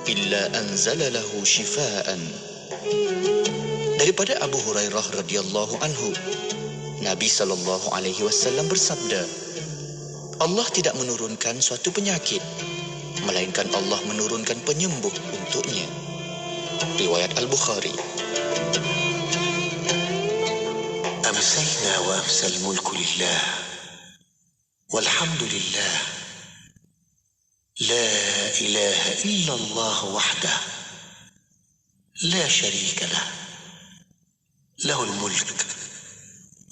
illa anzala lahu shifaan. Daripada Abu Hurairah radhiyallahu anhu, Nabi SAW bersabda, Allah tidak menurunkan suatu penyakit, melainkan Allah menurunkan penyembuh untuknya. Riwayat Al-Bukhari. أمسينا وأمسى الملك لله والحمد لله لا إله إلا الله وحده لا شريك له له الملك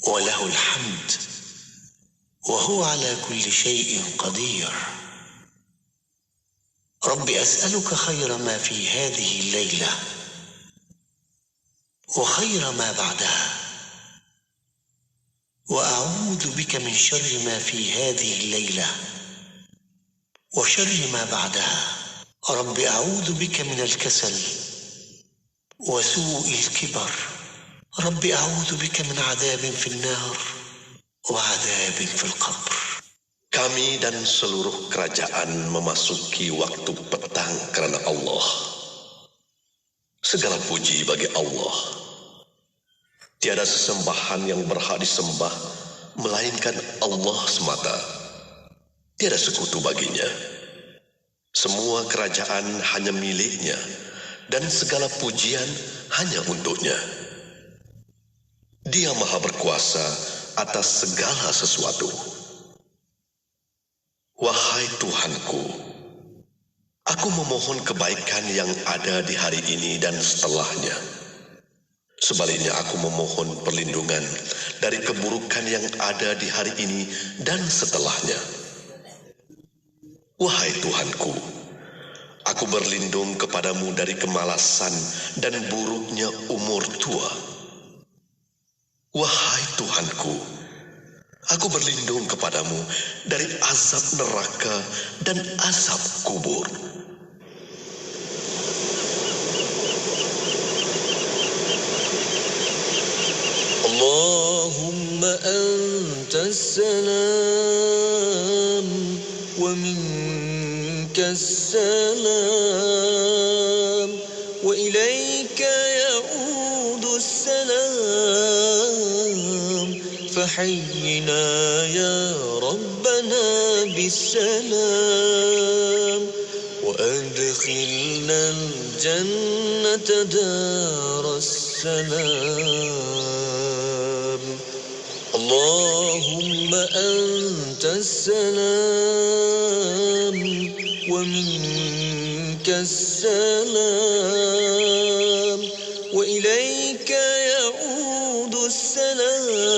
وله الحمد وهو على كل شيء قدير رب أسألك خير ما في هذه الليلة وخير ما بعدها وأعوذ بك من شر ما في هذه الليلة وشر ما بعدها رب أعوذ بك من الكسل وسوء الكبر رب أعوذ بك من عذاب في النار وعذاب في القبر. Kami dan seluruh kerajaan memasuki waktu petang kerana Allah. Segala puji bagi Allah. Tiada sesembahan yang berhak disembah melainkan Allah semata. Tiada sekutu baginya. Semua kerajaan hanya miliknya dan segala pujian hanya untuknya. Dia Maha berkuasa atas segala sesuatu. Wahai Tuhanku, aku memohon kebaikan yang ada di hari ini dan setelahnya. Sebaliknya aku memohon perlindungan dari keburukan yang ada di hari ini dan setelahnya. Wahai Tuhanku, aku berlindung kepadamu dari kemalasan dan buruknya umur tua. Wahai Tuhanku, aku berlindung kepadamu dari azab neraka dan azab kubur. Allahumma antas salam wa minkas salam wa ilayka ya'udus salam fahayyina ya rabbana bisalam wa adkhilna al-jannata daras salam. اللهم أنت السلام ومنك السلام وإليك يعود السلام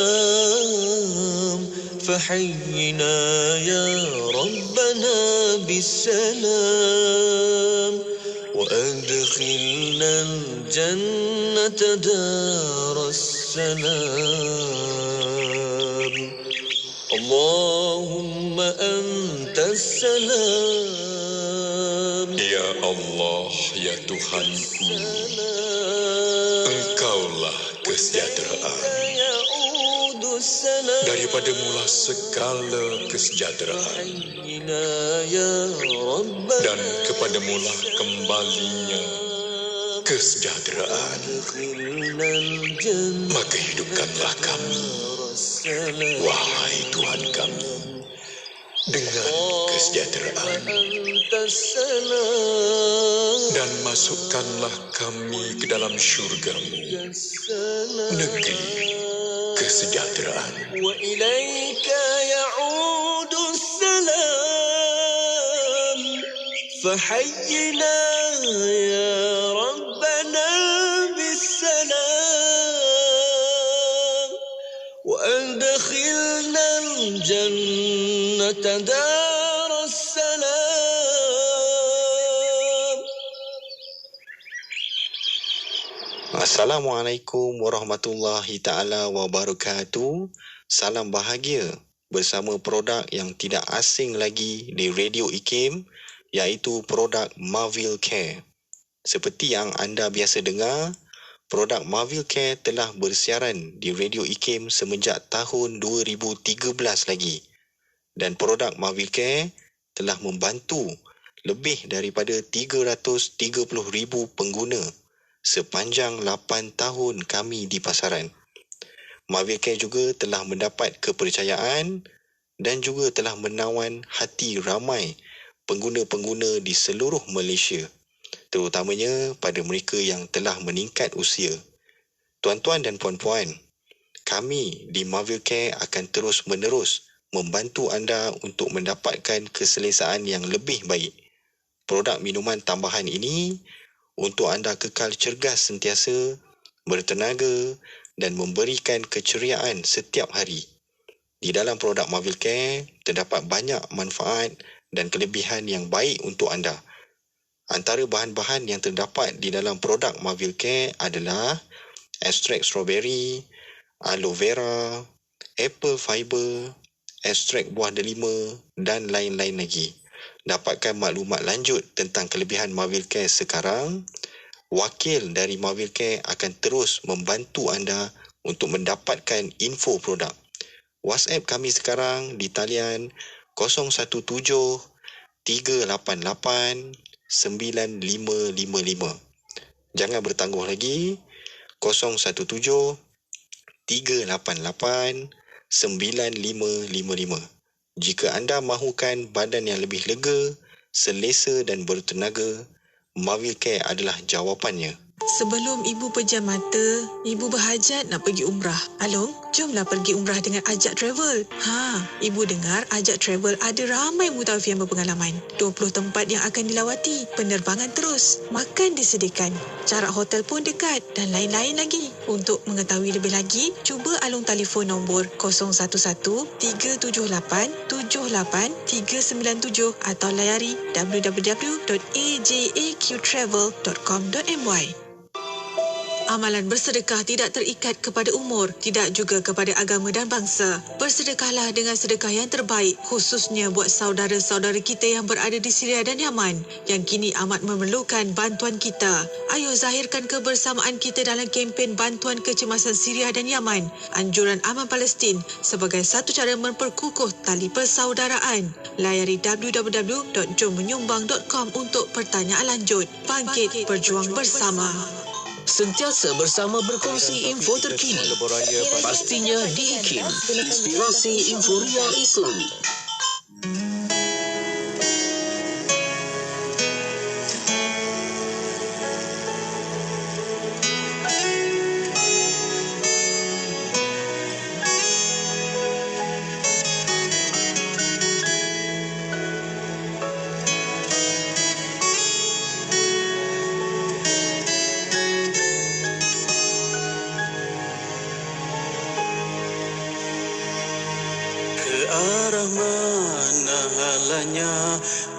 فحينا يا ربنا بالسلام وأدخلنا الجنة دار السلام. اللهم أنت السلام. Ya Allah, ya Tuhanku, Engkaulah kesejahteraan. Daripada mula segala kesejahteraan dan kepada mula kembalinya kesejahteraan. Maka hidupkanlah kami, wahai Tuhan kami, dengan kesejahteraan, dan masukkanlah kami ke dalam syurga-Mu, negeri kesejahteraan. Wa ilaika ya'udus salam fahayyina ya rabbana bisalam wa adkhilna al-jannata daras salam. Assalamualaikum warahmatullahi ta'ala wabarakatuh. Salam bahagia bersama produk yang tidak asing lagi di Radio IKIM, iaitu produk Marvel Care. Seperti yang anda biasa dengar, produk Marvel Care telah bersiaran di Radio IKIM semenjak tahun 2013 lagi. Dan produk Marvel Care telah membantu lebih daripada 330,000 pengguna sepanjang 8 tahun kami di pasaran. Marvelcare juga telah mendapat kepercayaan dan juga telah menawan hati ramai pengguna-pengguna di seluruh Malaysia, terutamanya pada mereka yang telah meningkat usia. Tuan-tuan dan puan-puan, kami di Marvelcare akan terus-menerus membantu anda untuk mendapatkan keselesaan yang lebih baik. Produk minuman tambahan ini untuk anda kekal cergas sentiasa, bertenaga dan memberikan keceriaan setiap hari. Di dalam produk Marvelcare terdapat banyak manfaat dan kelebihan yang baik untuk anda. Antara bahan-bahan yang terdapat di dalam produk Marvelcare adalah ekstrak strawberry, aloe vera, apple fiber, ekstrak buah delima dan lain-lain lagi. Dapatkan maklumat lanjut tentang kelebihan Marvelcare sekarang. Wakil dari Marvelcare akan terus membantu anda untuk mendapatkan info produk. WhatsApp kami sekarang di talian 017-388-9555. Jangan bertangguh lagi, 017-388-9555. Jika anda mahukan badan yang lebih lega, selesa dan bertenaga, Marvelcare adalah jawapannya. Sebelum ibu pejam mata, ibu berhajat nak pergi umrah. Along, jomlah pergi umrah dengan Ajak Travel. Ibu dengar Ajak Travel ada ramai mutawif yang berpengalaman. 20 tempat yang akan dilawati, penerbangan terus, makan disediakan, jarak hotel pun dekat dan lain-lain lagi. Untuk mengetahui lebih lagi, cuba Along telefon nombor 011-378-78-397 atau layari www.ajaqtravel.com.my. Amalan bersedekah tidak terikat kepada umur, tidak juga kepada agama dan bangsa. Bersedekahlah dengan sedekah yang terbaik, khususnya buat saudara-saudara kita yang berada di Syria dan Yaman, yang kini amat memerlukan bantuan kita. Ayo zahirkan kebersamaan kita dalam kempen bantuan kecemasan Syria dan Yaman, anjuran Aman Palestin, sebagai satu cara memperkukuh tali persaudaraan. Layari www.jommenyumbang.com untuk pertanyaan lanjut. Bangkit, berjuang bersama. Sentiasa bersama berkongsi info terkini. Pastinya di IKIM, inspirasi info real Islam.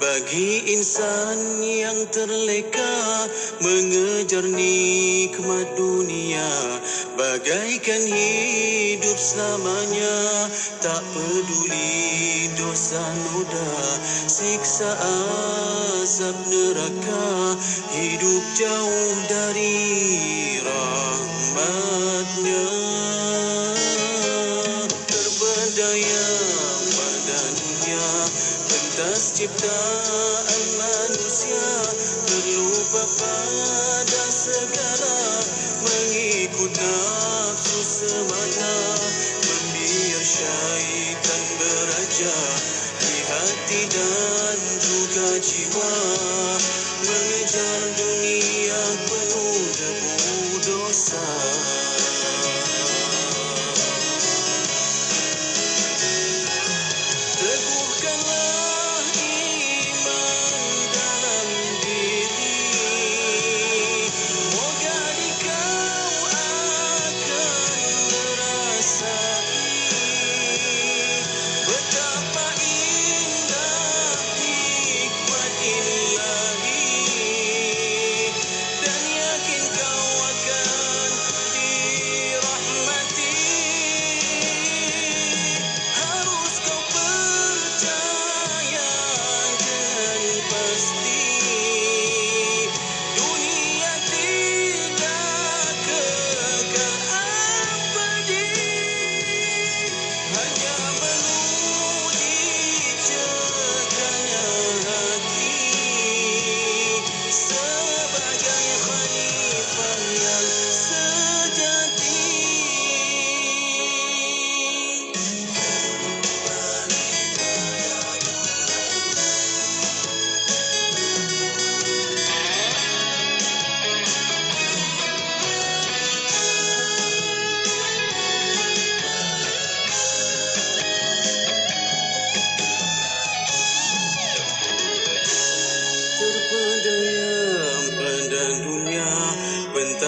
Bagi insan yang terleka mengejar nikmat dunia, bagaikan hidup selamanya, tak peduli dosa noda, siksa azab neraka, hidup jauh dari rahmatnya. Terberdaya badannya, pentas ciptaan manusia, terlupa pada segala, mengikut nafsu semata, membiar syaitan beraja di hati dan juga jiwa, mengejar dunia penuh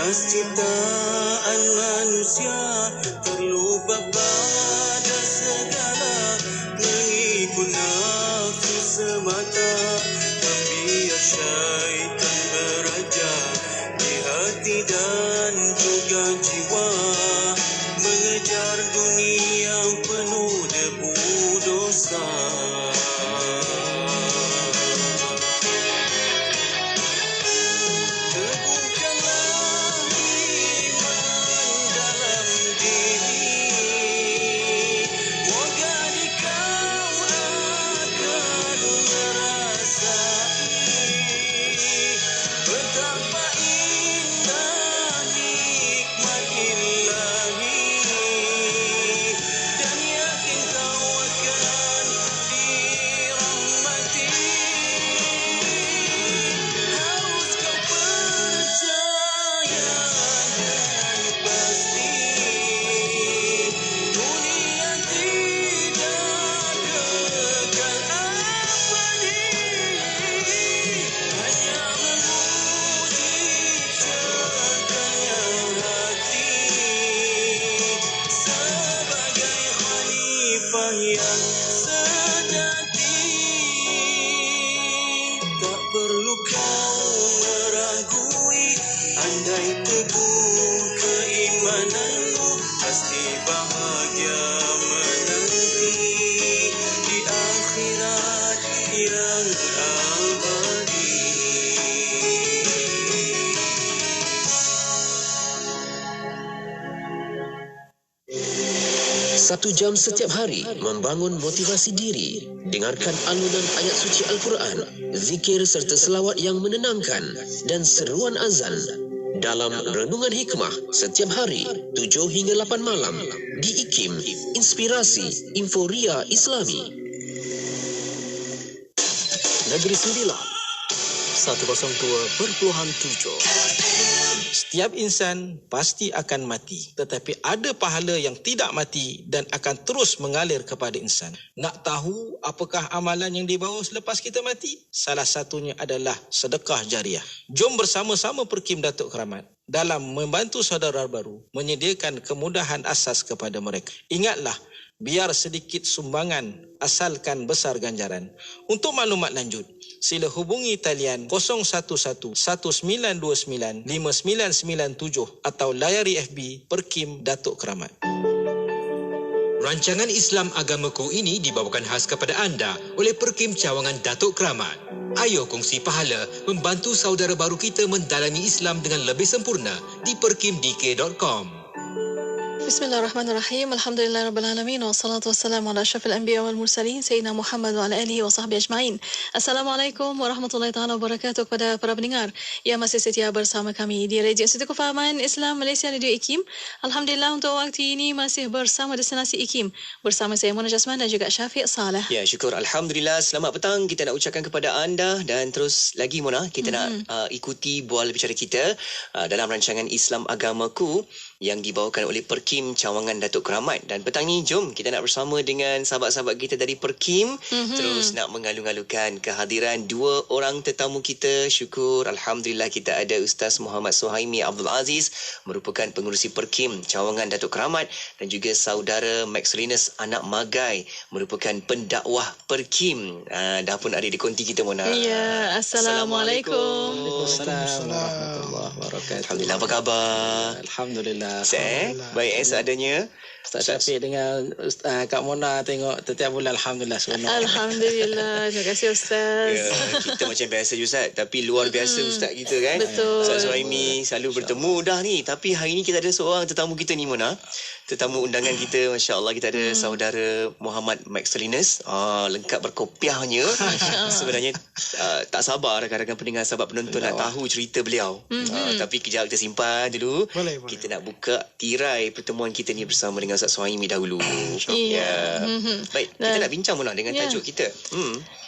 pentas ciptaan manusia, terlupa pada segala, mengikut nafsu semata, membiar syaitan beraja di hati dan juga jiwa, mengejar dunia penuh debu dosa. Yang sejati, tak perlu kau meragui, andai teguh keimananmu, pasti bahagia menanti di akhirat yang abadi. 1 jam setiap hari membangun motivasi diri. Dengarkan alunan ayat suci Al-Quran, zikir serta selawat yang menenangkan dan seruan azan dalam Renungan Hikmah setiap hari 7 hingga 8 malam di IKIM, Inspirasi Inforia Islami. Negeri Sembilan 102.7. Setiap insan pasti akan mati, tetapi ada pahala yang tidak mati dan akan terus mengalir kepada insan. Nak tahu apakah amalan yang dibawa selepas kita mati? Salah satunya adalah sedekah jariah. Jom bersama-sama Perkim Datuk Keramat dalam membantu saudara baru menyediakan kemudahan asas kepada mereka. Ingatlah, biar sedikit sumbangan asalkan besar ganjaran. Untuk maklumat lanjut, sila hubungi talian 011-1929-5997 atau layari FB Perkim Datuk Keramat. Rancangan Islam Agamaku ini dibawakan khas kepada anda oleh Perkim Cawangan Datuk Keramat. Ayo kongsi pahala membantu saudara baru kita mendalami Islam dengan lebih sempurna di perkimdk.com. Bismillahirrahmanirrahim. Alhamdulillahirrabbilalamin. Wassalatu wassalamu ala asyrafil anbiya wal mursalin Sayyidina Muhammad wa ala alihi wa sahbihi ajma'in. Assalamualaikum warahmatullahi ta'ala wabarakatuh kepada para pendengar yang masih setia bersama kami di Radio Institut Kefahaman Islam Malaysia Radio IKIM. Alhamdulillah untuk waktu ini masih bersama Destinasi IKIM bersama saya Mona Jasman dan juga Syafiq Saleh. Ya, syukur. Alhamdulillah. Selamat petang kita nak ucapkan kepada anda dan terus lagi Mona kita nak ikuti bual bicara kita dalam rancangan Islam Agamaku yang dibawakan oleh Perkim Cawangan Datuk Keramat. Dan petang ni jom kita nak bersama dengan sahabat-sahabat kita dari Perkim terus nak mengalu-alukan kehadiran dua orang tetamu kita. Syukur Alhamdulillah kita ada Ustaz Muhammad Suhaimi Abdul Aziz merupakan pengerusi Perkim Cawangan Datuk Keramat dan juga saudara Max Linus Anak Magai merupakan pendakwah Perkim. Dah pun ada di konti kita Mona. Ya, Assalamualaikum. Waalaikumsalam warahmatullahi wabarakatuh. Alhamdulillah, apa khabar? Alhamdulillah. Baik seadanya. Ustaz Syafiq dengan Kak Mona tengok setiap bulan. Alhamdulillah sebenarnya. Alhamdulillah. Terima kasih Ustaz. Ya, kita macam biasa je Ustaz, tapi luar biasa Ustaz kita kan. Betul. Ustaz Suhaimi selalu bertemu dah ni, tapi hari ni kita ada seorang tetamu kita ni Mona. Tetamu undangan kita, Masya Allah kita ada saudara Muhammad Max Linus. Lengkap berkopiahnya. Sebenarnya tak sabar rakan-rakan pendengar sahabat penonton nak tahu cerita beliau. Tapi kejap kita simpan dulu. Boleh. Kita nak buka tirai pertemuan kita ni bersama dengan Ustaz Suhaimi dahulu. Ya. Baik, kita nak bincang Mona dengan tajuk kita.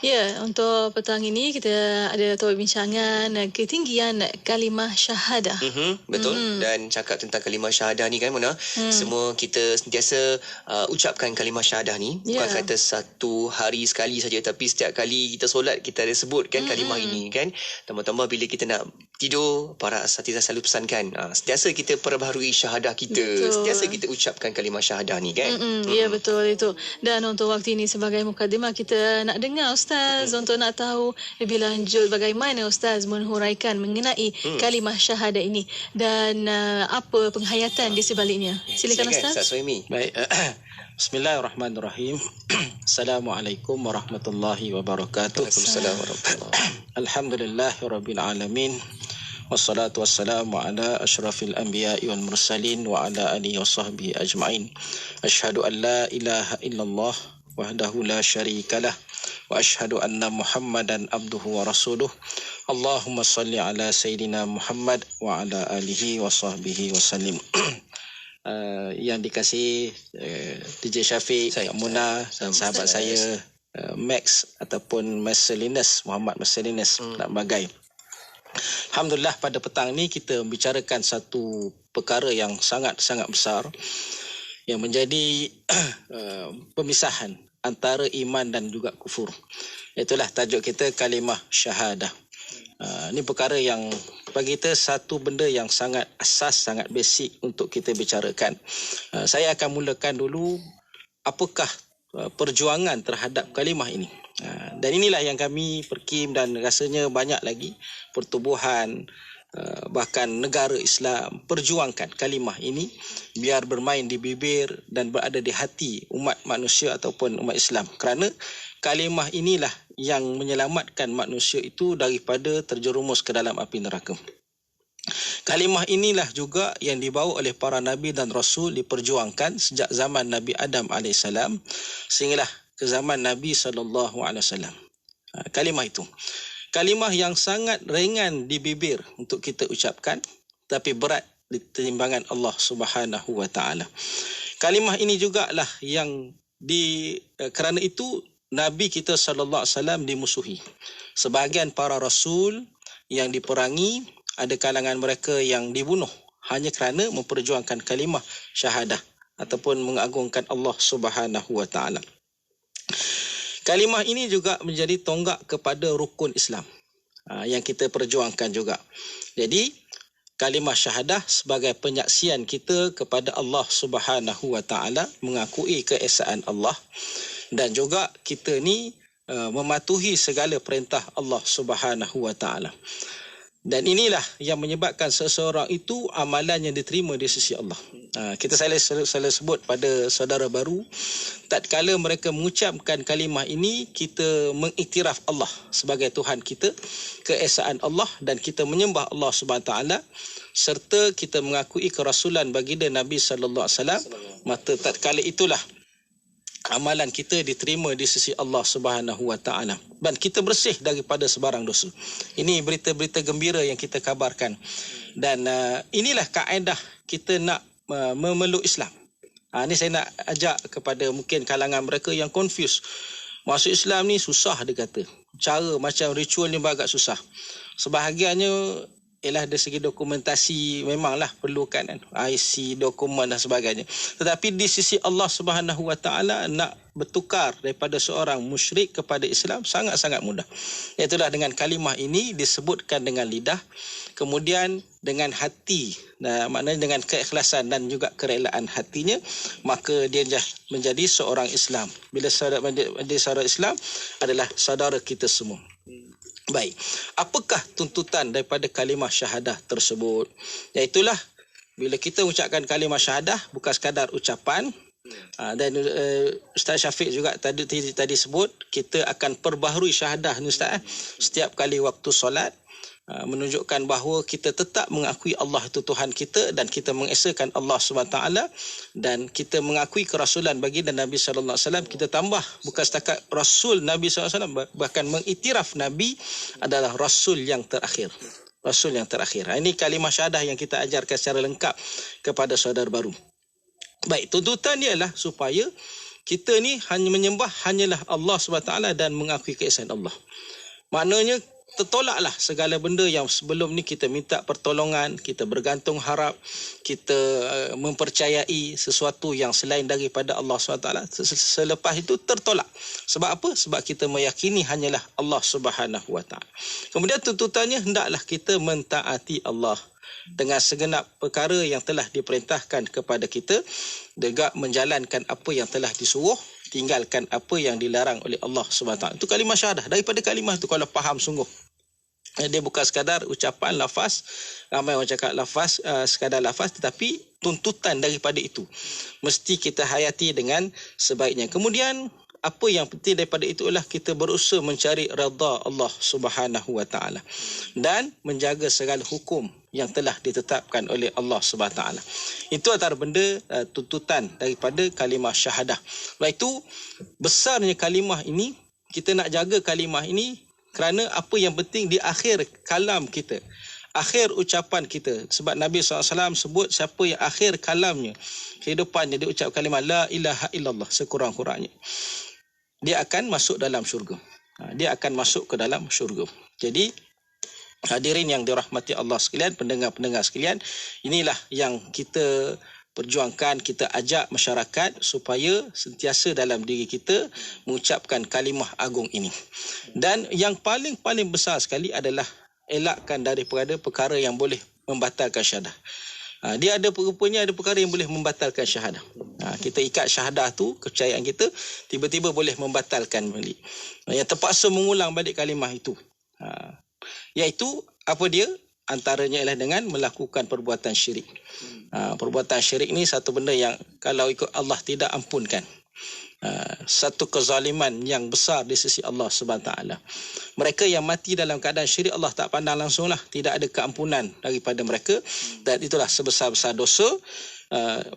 Ya, untuk petang ini kita ada topik bincangan ketinggian kalimah syahadah. Betul. Dan cakap tentang kalimah syahadah ni kan Mona, semua kita sentiasa ucapkan kalimah syahadah ni. Bukan kata satu hari sekali saja, tapi setiap kali kita solat kita ada sebut kan kalimah ini kan. Tambah-tambah bila kita nak tidur, para asatizah selalu pesankan, sentiasa kita perbaharui syahadah kita. Betul. Sentiasa kita ucapkan kalimah syahadah ni kan. Ya, betul itu. Dan untuk waktu ini sebagai mukadimah, kita nak dengar Ustaz untuk nak tahu lebih lanjut bagaimana Ustaz menghuraikan mengenai kalimah syahadah ini dan apa penghayatan di sebaliknya. Silakan Ustaz. Ustaz Suhaimi. Baik. Bismillahirrahmanirrahim. Assalamualaikum warahmatullahi wabarakatuh. Waalaikumsalam warahmatullahi wabarakatuh. Alhamdulillahirabbil alamin. Wassalatu wassalamu ala asyrafil anbiya'i wal mursalin wa ala alihi wasahbihi ajma'in. Asyhadu an la ilaha illallah wahdahu la syarikalah wa asyhadu anna Muhammadan abduhu wa rasuluh. Allahumma salli ala sayidina Muhammad wa ala alihi wasahbihi wasallim. Yang dikasihi DJ Syafiq, Muna, sahabat saya Max ataupun Marcelinus, Muhammad Marcelinus nak bagai. Alhamdulillah, pada petang ni kita membicarakan satu perkara yang sangat-sangat besar yang menjadi pemisahan antara iman dan juga kufur. Itulah tajuk kita, kalimah syahadah. Ini perkara yang bagi kita satu benda yang sangat asas, sangat basic untuk kita bicarakan. Saya akan mulakan dulu apakah perjuangan terhadap kalimah ini. Dan inilah yang kami Perkim dan rasanya banyak lagi pertubuhan, bahkan negara Islam perjuangkan kalimah ini biar bermain di bibir dan berada di hati umat manusia ataupun umat Islam. Kerana kalimah inilah yang menyelamatkan manusia itu daripada terjerumus ke dalam api neraka. Kalimah inilah juga yang dibawa oleh para Nabi dan Rasul, diperjuangkan sejak zaman Nabi Adam AS sehinggalah ke zaman Nabi SAW. Kalimah itu. Kalimah yang sangat ringan di bibir untuk kita ucapkan, tapi berat di timbangan Allah Subhanahu Wa Taala. Kalimah ini jugalah yang kerana itu Nabi kita SAW dimusuhi. Sebahagian para Rasul yang diperangi, ada kalangan mereka yang dibunuh hanya kerana memperjuangkan kalimah syahadah ataupun mengagungkan Allah Subhanahu Wa Taala. Kalimah ini juga menjadi tonggak kepada rukun Islam yang kita perjuangkan juga. Jadi kalimah syahadah sebagai penyaksian kita kepada Allah Subhanahu Wa Taala, mengakui keesaan Allah, dan juga kita ni mematuhi segala perintah Allah Subhanahu Wa Taala. Dan inilah yang menyebabkan seseorang itu amalan yang diterima di sisi Allah. Kita selalu sebut pada saudara baru, tatkala mereka mengucapkan kalimah ini, kita mengiktiraf Allah sebagai Tuhan kita, keesaan Allah, dan kita menyembah Allah Subhanahu Wa Taala, serta kita mengakui kerasulan baginda Nabi sallallahu alaihi wasallam. Maka tatkala itulah amalan kita diterima di sisi Allah Subhanahu Wa Taala dan kita bersih daripada sebarang dosa. Ini berita-berita gembira yang kita kabarkan. Dan inilah kaedah kita nak memeluk Islam. Ini saya nak ajak kepada mungkin kalangan mereka yang confuse. Masuk Islam ni susah dia kata. Cara macam ritual ni agak susah. Sebahagiannya ialah dari segi dokumentasi memanglah perlukan kan, IC, dokumen dan sebagainya. Tetapi di sisi Allah Subhanahu Wa Taala nak bertukar daripada seorang musyrik kepada Islam sangat-sangat mudah. Itulah dengan kalimah ini disebutkan dengan lidah, kemudian dengan hati, maknanya dengan keikhlasan dan juga kerelaan hatinya, maka dia menjadi seorang Islam. Bila menjadi seorang Islam adalah saudara kita semua. Baik, apakah tuntutan daripada kalimah syahadah tersebut? Iaitulah bila kita ucapkan kalimah syahadah bukan sekadar ucapan, dan Ustaz Syafiq juga tadi sebut kita akan perbaharui syahadah ni Ustaz, setiap kali waktu solat, menunjukkan bahawa kita tetap mengakui Allah itu Tuhan kita dan kita mengesakan Allah SWT, dan kita mengakui kerasulan baginda Nabi sallallahu alaihi wasallam. Kita tambah bukan setakat rasul Nabi sallallahu alaihi wasallam, bahkan mengiktiraf Nabi adalah rasul yang terakhir. Rasul yang terakhir. Ini kalimah syahadah yang kita ajarkan secara lengkap kepada saudara baru. Baik, tuntutan dia adalah supaya kita ni hanya menyembah hanyalah Allah SWT dan mengakui keesaan Allah. Maknanya tertolaklah segala benda yang sebelum ni kita minta pertolongan, kita bergantung harap, kita mempercayai sesuatu yang selain daripada Allah SWT. Selepas itu tertolak. Sebab apa? Sebab kita meyakini hanyalah Allah SWT. Kemudian tuntutannya, hendaklah kita mentaati Allah dengan segenap perkara yang telah diperintahkan kepada kita, juga menjalankan apa yang telah disuruh, tinggalkan apa yang dilarang oleh Allah SWT. Itu kalimah syahadah. Daripada kalimah itu kalau faham sungguh, dia bukan sekadar ucapan lafaz. Ramai orang cakap lafaz, sekadar lafaz, tetapi tuntutan daripada itu mesti kita hayati dengan sebaiknya. Kemudian apa yang penting daripada itu ialah kita berusaha mencari redha Allah Subhanahu Wa Taala dan menjaga segala hukum yang telah ditetapkan oleh Allah Subhanahu Wa Taala. Itu antara benda tuntutan daripada kalimah syahadah. Sebab itu besarnya kalimah ini, kita nak jaga kalimah ini kerana apa yang penting di akhir kalam kita, akhir ucapan kita. Sebab Nabi SAW sebut siapa yang akhir kalamnya, kehidupannya, dia ucap kalimah la ilaha illallah sekurang-kurangnya, dia akan masuk dalam syurga. Dia akan masuk ke dalam syurga. Jadi hadirin yang dirahmati Allah sekalian, pendengar-pendengar sekalian, inilah yang kita perjuangkan, kita ajak masyarakat supaya sentiasa dalam diri kita mengucapkan kalimah agung ini. Dan yang paling besar sekali adalah elakkan daripada perkara yang boleh membatalkan syahadah. Dia ada rupanya ada perkara yang boleh membatalkan syahadah. Kita ikat syahadah tu, kepercayaan kita tiba-tiba boleh membatalkan balik. Yang terpaksa mengulang balik kalimah itu. Iaitu apa dia? Antaranya ialah dengan melakukan perbuatan syirik. Perbuatan syirik ni satu benda yang kalau ikut Allah tidak ampunkan. Satu kezaliman yang besar di sisi Allah SWT. Mereka yang mati dalam keadaan syirik, Allah tak pandang langsung lah. Tidak ada keampunan daripada mereka. Dan itulah sebesar-besar dosa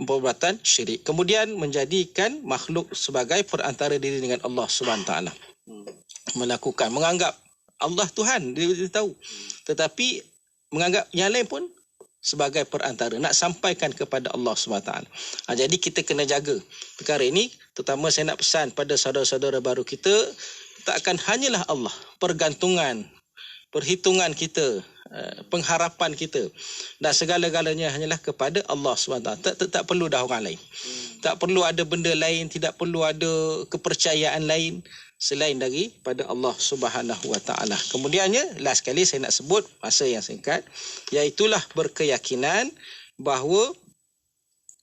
perbuatan syirik. Kemudian menjadikan makhluk sebagai perantara diri dengan Allah SWT. Menganggap Allah Tuhan, dia tahu. Tetapi menganggap yang lain pun sebagai perantara, nak sampaikan kepada Allah SWT. Jadi kita kena jaga perkara ini. Terutama saya nak pesan pada saudara-saudara baru kita, takkan hanyalah Allah, pergantungan, perhitungan kita, pengharapan kita dan segala-galanya hanyalah kepada Allah SWT. Tak perlu dah orang lain. Tak perlu ada benda lain, tidak perlu ada kepercayaan lain selain daripada Allah Subhanahu Wa Taala. Kemudiannya, last sekali saya nak sebut masa yang singkat, iaitulah berkeyakinan bahawa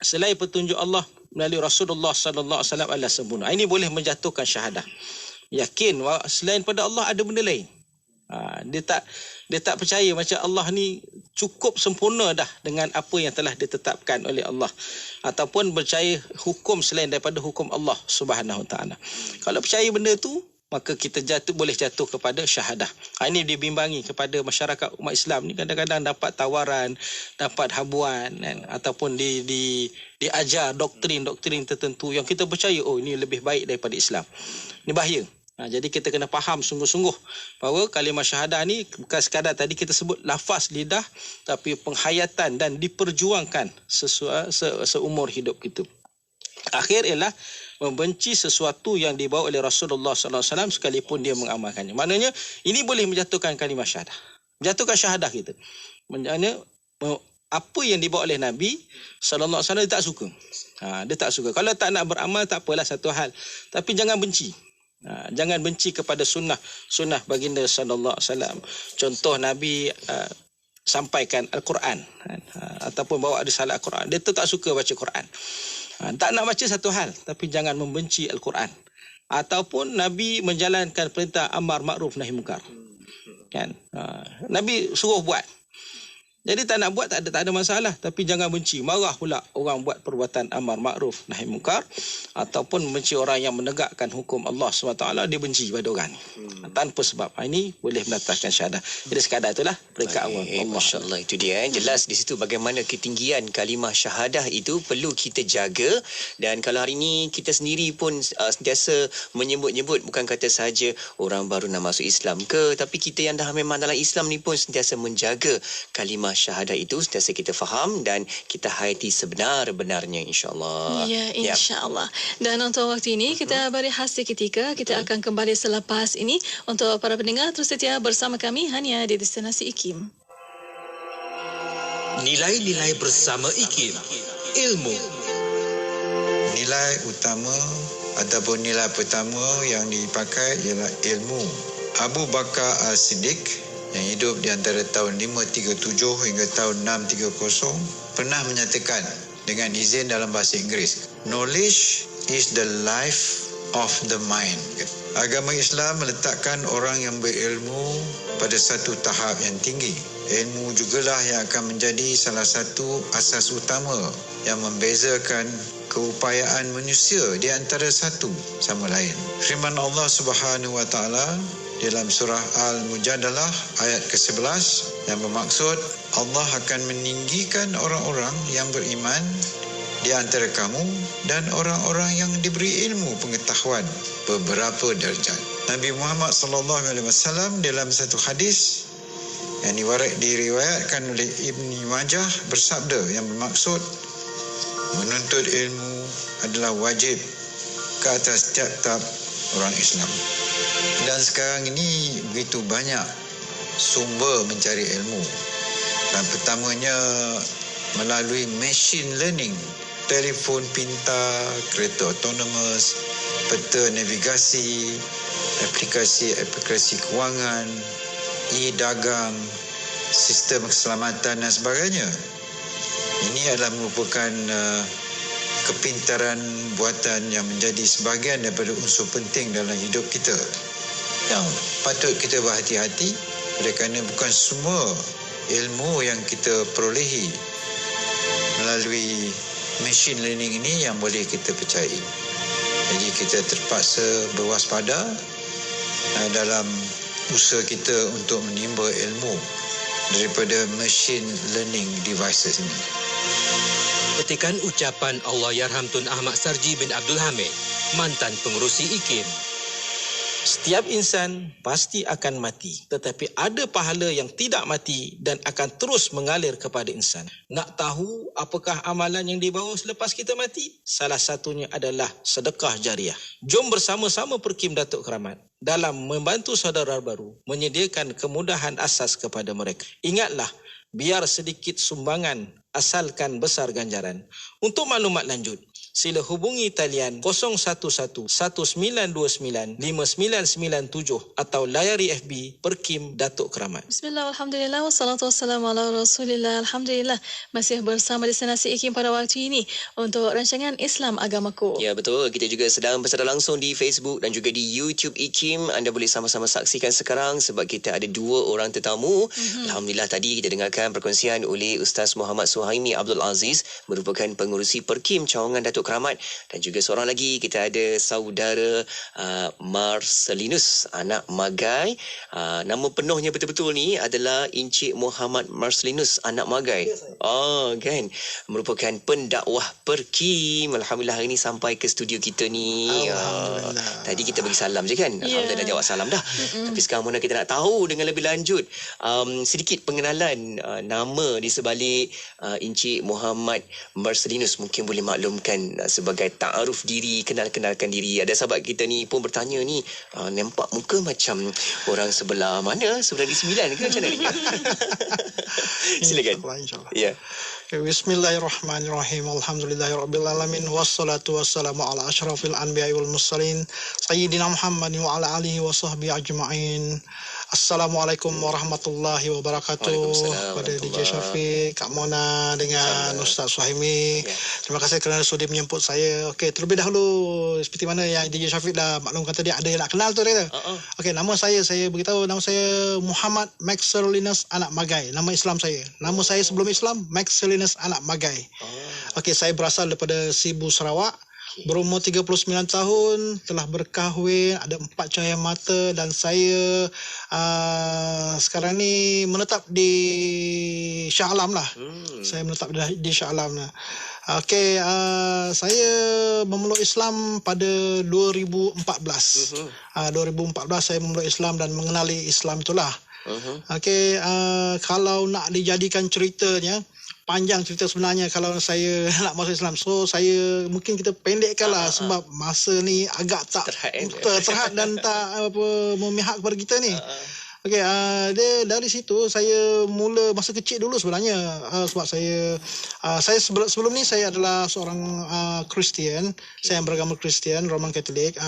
selain petunjuk Allah melalui Rasulullah sallallahu alaihi wasallam adalah sempurna. Ini boleh menjatuhkan syahadah. Yakin selain pada Allah ada benda lain. Dia tak percaya macam Allah ni cukup sempurna dah dengan apa yang telah ditetapkan oleh Allah, ataupun percaya hukum selain daripada hukum Allah Subhanahu Wa Taala. Kalau percaya benda tu, maka kita boleh jatuh kepada syahadah. Ini dibimbangi kepada masyarakat umat Islam ni, kadang-kadang dapat tawaran, dapat habuan kan? Ataupun diajar doktrin tertentu yang kita percaya ini lebih baik daripada Islam. Ini bahaya. Jadi kita kena faham sungguh-sungguh bahawa kalimah syahadah ni bukan sekadar tadi kita sebut lafaz lidah, tapi penghayatan dan diperjuangkan seumur hidup kita. Akhir ialah membenci sesuatu yang dibawa oleh Rasulullah SAW sekalipun dia mengamalkannya. Maknanya ini boleh menjatuhkan kalimah syahadah, menjatuhkan syahadah kita. Maknanya apa yang dibawa oleh Nabi SAW dia tak suka. Dia tak suka. Kalau tak nak beramal tak apalah, satu hal, tapi jangan benci. Jangan benci kepada sunnah baginda sallallahu alaihi wasallam. Contoh Nabi sampaikan Al-Quran ataupun bawa risalah Al-Quran, dia tu tak suka baca Quran. Tak nak baca satu hal, tapi jangan membenci Al-Quran. Ataupun Nabi menjalankan perintah amar ma'ruf nahi munkar. Kan? Nabi suruh buat. Jadi tak nak buat tak ada masalah, tapi jangan benci, marah pula orang buat perbuatan amar ma'ruf nahi munkar, ataupun benci orang yang menegakkan hukum Allah SWT, dia benci pada orang ni tanpa sebab. Ini boleh mendatangkan syahadah. Jadi sekadar itulah peringkat awal. Masya-Allah, itu dia jelas di situ bagaimana ketinggian kalimah syahadah itu perlu kita jaga. Dan kalau hari ini kita sendiri pun sentiasa menyebut-nyebut, bukan kata sahaja orang baru nak masuk Islam ke, tapi kita yang dah memang dalam Islam ni pun sentiasa menjaga kalimah syahadah itu sentiasa kita faham dan kita hayati sebenar-benarnya, insya-Allah. Ya, insya-Allah. Dan untuk waktu ini kita beri hasti ketika kita akan kembali selepas ini. Untuk para pendengar terus setia bersama kami hanya di Destinasi IKIM. Nilai-nilai bersama IKIM. Ilmu. Nilai utama ataupun nilai pertama yang dipakai ialah ilmu. Abu Bakar As-Siddiq yang hidup di antara tahun 537 hingga tahun 630 pernah menyatakan dengan izin dalam bahasa Inggeris, knowledge is the life of the mind. Agama Islam meletakkan orang yang berilmu pada satu tahap yang tinggi. Ilmu jugalah yang akan menjadi salah satu asas utama yang membezakan keupayaan manusia di antara satu sama lain. Firman Allah Subhanahu wa taala dalam surah Al-Mujadalah ayat ke-11 yang bermaksud Allah akan meninggikan orang-orang yang beriman di antara kamu dan orang-orang yang diberi ilmu pengetahuan beberapa darjat. Nabi Muhammad SAW dalam satu hadis yang diriwayatkan oleh Ibn Majah bersabda yang bermaksud menuntut ilmu adalah wajib ke atas tiap-tiap orang Islam. Dan sekarang ini begitu banyak sumber mencari ilmu. Dan pertamanya melalui machine learning, telefon pintar, kereta autonomous, peta navigasi, aplikasi kewangan, e-dagang, sistem keselamatan dan sebagainya. Ini adalah merupakan kepintaran buatan yang menjadi sebahagian daripada unsur penting dalam hidup kita yang patut kita berhati-hati kerana bukan semua ilmu yang kita perolehi melalui machine learning ini yang boleh kita percayai. Jadi kita terpaksa berwaspada dalam usaha kita untuk menimba ilmu daripada machine learning devices ini. Petikan ucapan Allahyarham Tun Ahmad Sarji bin Abdul Hamid, mantan pengerusi IKIM. Setiap insan pasti akan mati, tetapi ada pahala yang tidak mati dan akan terus mengalir kepada insan. Nak tahu apakah amalan yang dibawa selepas kita mati? Salah satunya adalah sedekah jariah. Jom bersama-sama perkim Datuk Keramat dalam membantu saudara baru menyediakan kemudahan asas kepada mereka. Ingatlah, biar sedikit sumbangan asalkan besar ganjaran. Untuk maklumat lanjut, sila hubungi talian 011-1929-5997 atau layari FB Perkim Datuk Keramat. Bismillah, alhamdulillah, wassalatu wassalamu ala rasulillah. Alhamdulillah, masih bersama Destinasi IKIM pada waktu ini untuk rancangan Islam Agamaku. Ya, betul. Kita juga sedang bersara langsung di Facebook dan juga di YouTube IKIM. Anda boleh sama-sama saksikan sekarang sebab kita ada 2 orang tetamu. Alhamdulillah, tadi kita dengarkan perkongsian oleh Ustaz Muhammad Suhaimi Abdul Aziz, merupakan pengerusi Perkim Cawangan Datuk Keramat, dan juga seorang lagi kita ada saudara Marcelinus anak Magai. Nama penuhnya betul-betul ni adalah Encik Muhammad Marcelinus anak Magai. Kan, merupakan pendakwah Perkim. Alhamdulillah hari ni sampai ke studio kita ni. Tadi kita bagi salam je kan. Alhamdulillah dah jawab salam dah. Tapi sekarang Mona kita nak tahu dengan lebih lanjut sedikit pengenalan nama di sebalik Encik Muhammad Marcelinus. Mungkin boleh maklumkan sebagai ta'aruf diri, kenalkan diri. Ada sahabat kita ni pun bertanya ni, nampak muka macam orang sebelah mana? Sebelah di 9 ke macam mana ni? Silakan. InsyaAllah. Ya. Bismillahirrahmanirrahim. Alhamdulillahirrabbilalamin. Wassalatu wassalamu ala ashrafil anbiya wal mursalin Sayyidina Muhammadin wa ala alihi wa sahbihi ajma'in. Assalamualaikum warahmatullahi wabarakatuh. Kepada DJ Syafiq, Kak Mona dengan Ustaz Suhaimi. Terima kasih kerana sudi menyemput saya. Okey, terlebih dahulu seperti mana yang DJ Syafiq dah maklumkan tadi, ada yang nak kenal tu dia. Okey, nama saya beritahu, nama saya Muhammad Marcelinus anak Magai. Nama Islam saya. Nama saya sebelum Islam Marcelinus anak Magai. Okey, saya berasal daripada Sibu, Sarawak. Berumur 39 tahun, telah berkahwin, ada 4 cahaya mata, dan saya sekarang ni menetap di Shah Alam lah. Saya menetap di Shah Alam lah. Okey, saya memeluk Islam pada 2014. 2014 saya memeluk Islam dan mengenali Islam itulah. Okey, kalau nak dijadikan ceritanya, panjang cerita sebenarnya kalau saya nak masuk Islam. So saya mungkin kita pendekkanlah sebab masa ni agak tak terhad dan tak memihak kepada kita ni. Okey, dia dari situ saya mula masa kecil dulu sebenarnya, sebab saya sebelum ni saya adalah seorang Kristian, saya beragama Kristian, Roman Katolik.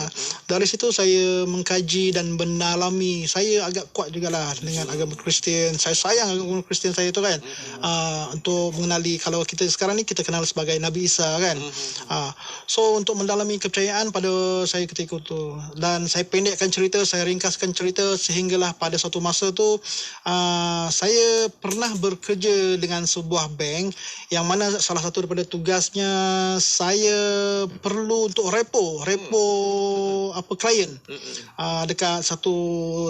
Dari situ saya mengkaji dan mendalami. Saya agak kuat jugalah dengan agama Kristian. Saya sayang agama Kristian saya tu kan. Untuk mengenali, kalau kita sekarang ni kita kenal sebagai Nabi Isa kan. So untuk mendalami kepercayaan pada saya ketika itu, dan saya pendekkan cerita, saya ringkaskan cerita sehinggalah pada satu masa tu saya pernah bekerja dengan sebuah bank yang mana salah satu daripada tugasnya saya perlu untuk repo klien dekat satu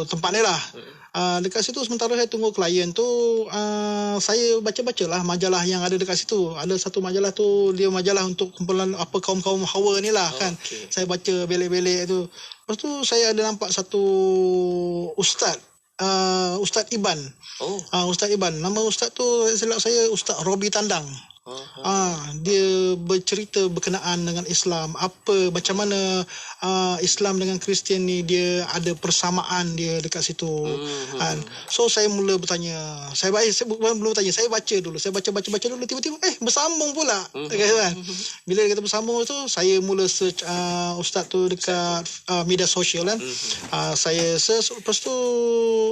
tempat ni lah. Dekat situ sementara saya tunggu klien tu, saya baca-bacalah majalah yang ada dekat situ. Ada satu majalah tu, dia majalah untuk kumpulan kaum-kaum hawa ni lah kan. Saya baca belik-belik tu. Lepas tu saya ada nampak satu ustaz, Ustaz Iban. Ustaz Iban. Nama ustaz tu silap saya Ustaz Robi Tandang. Dia bercerita berkenaan dengan Islam, macam mana Islam dengan Kristian ni dia ada persamaan dia dekat situ. So saya mula bertanya. Saya belum bertanya, saya baca dulu. Saya baca dulu, tiba-tiba bersambung pula. Kan? Bila dia kata bersambung tu, saya mula search ustaz tu dekat media sosial kan. Saya search, lepas tu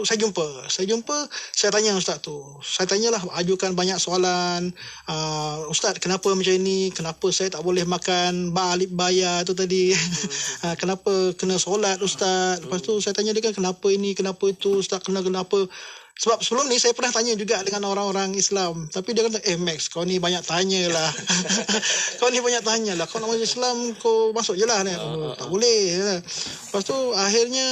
saya jumpa, saya tanya ustaz tu. Saya tanyalah, ajukan banyak soalan. Ustaz, kenapa macam ni? Kenapa saya tak boleh makan alif bayar tu tadi? Kenapa kena solat ustaz? Lepas tu saya tanya dia kan, kenapa ini, kenapa itu ustaz, kenapa? Sebab sebelum ni saya pernah tanya juga dengan orang-orang Islam. Tapi dia kata, Max, kau ni banyak tanya lah. Kau nak masuk Islam, kau masuk je lah. Tak boleh. Lepas tu akhirnya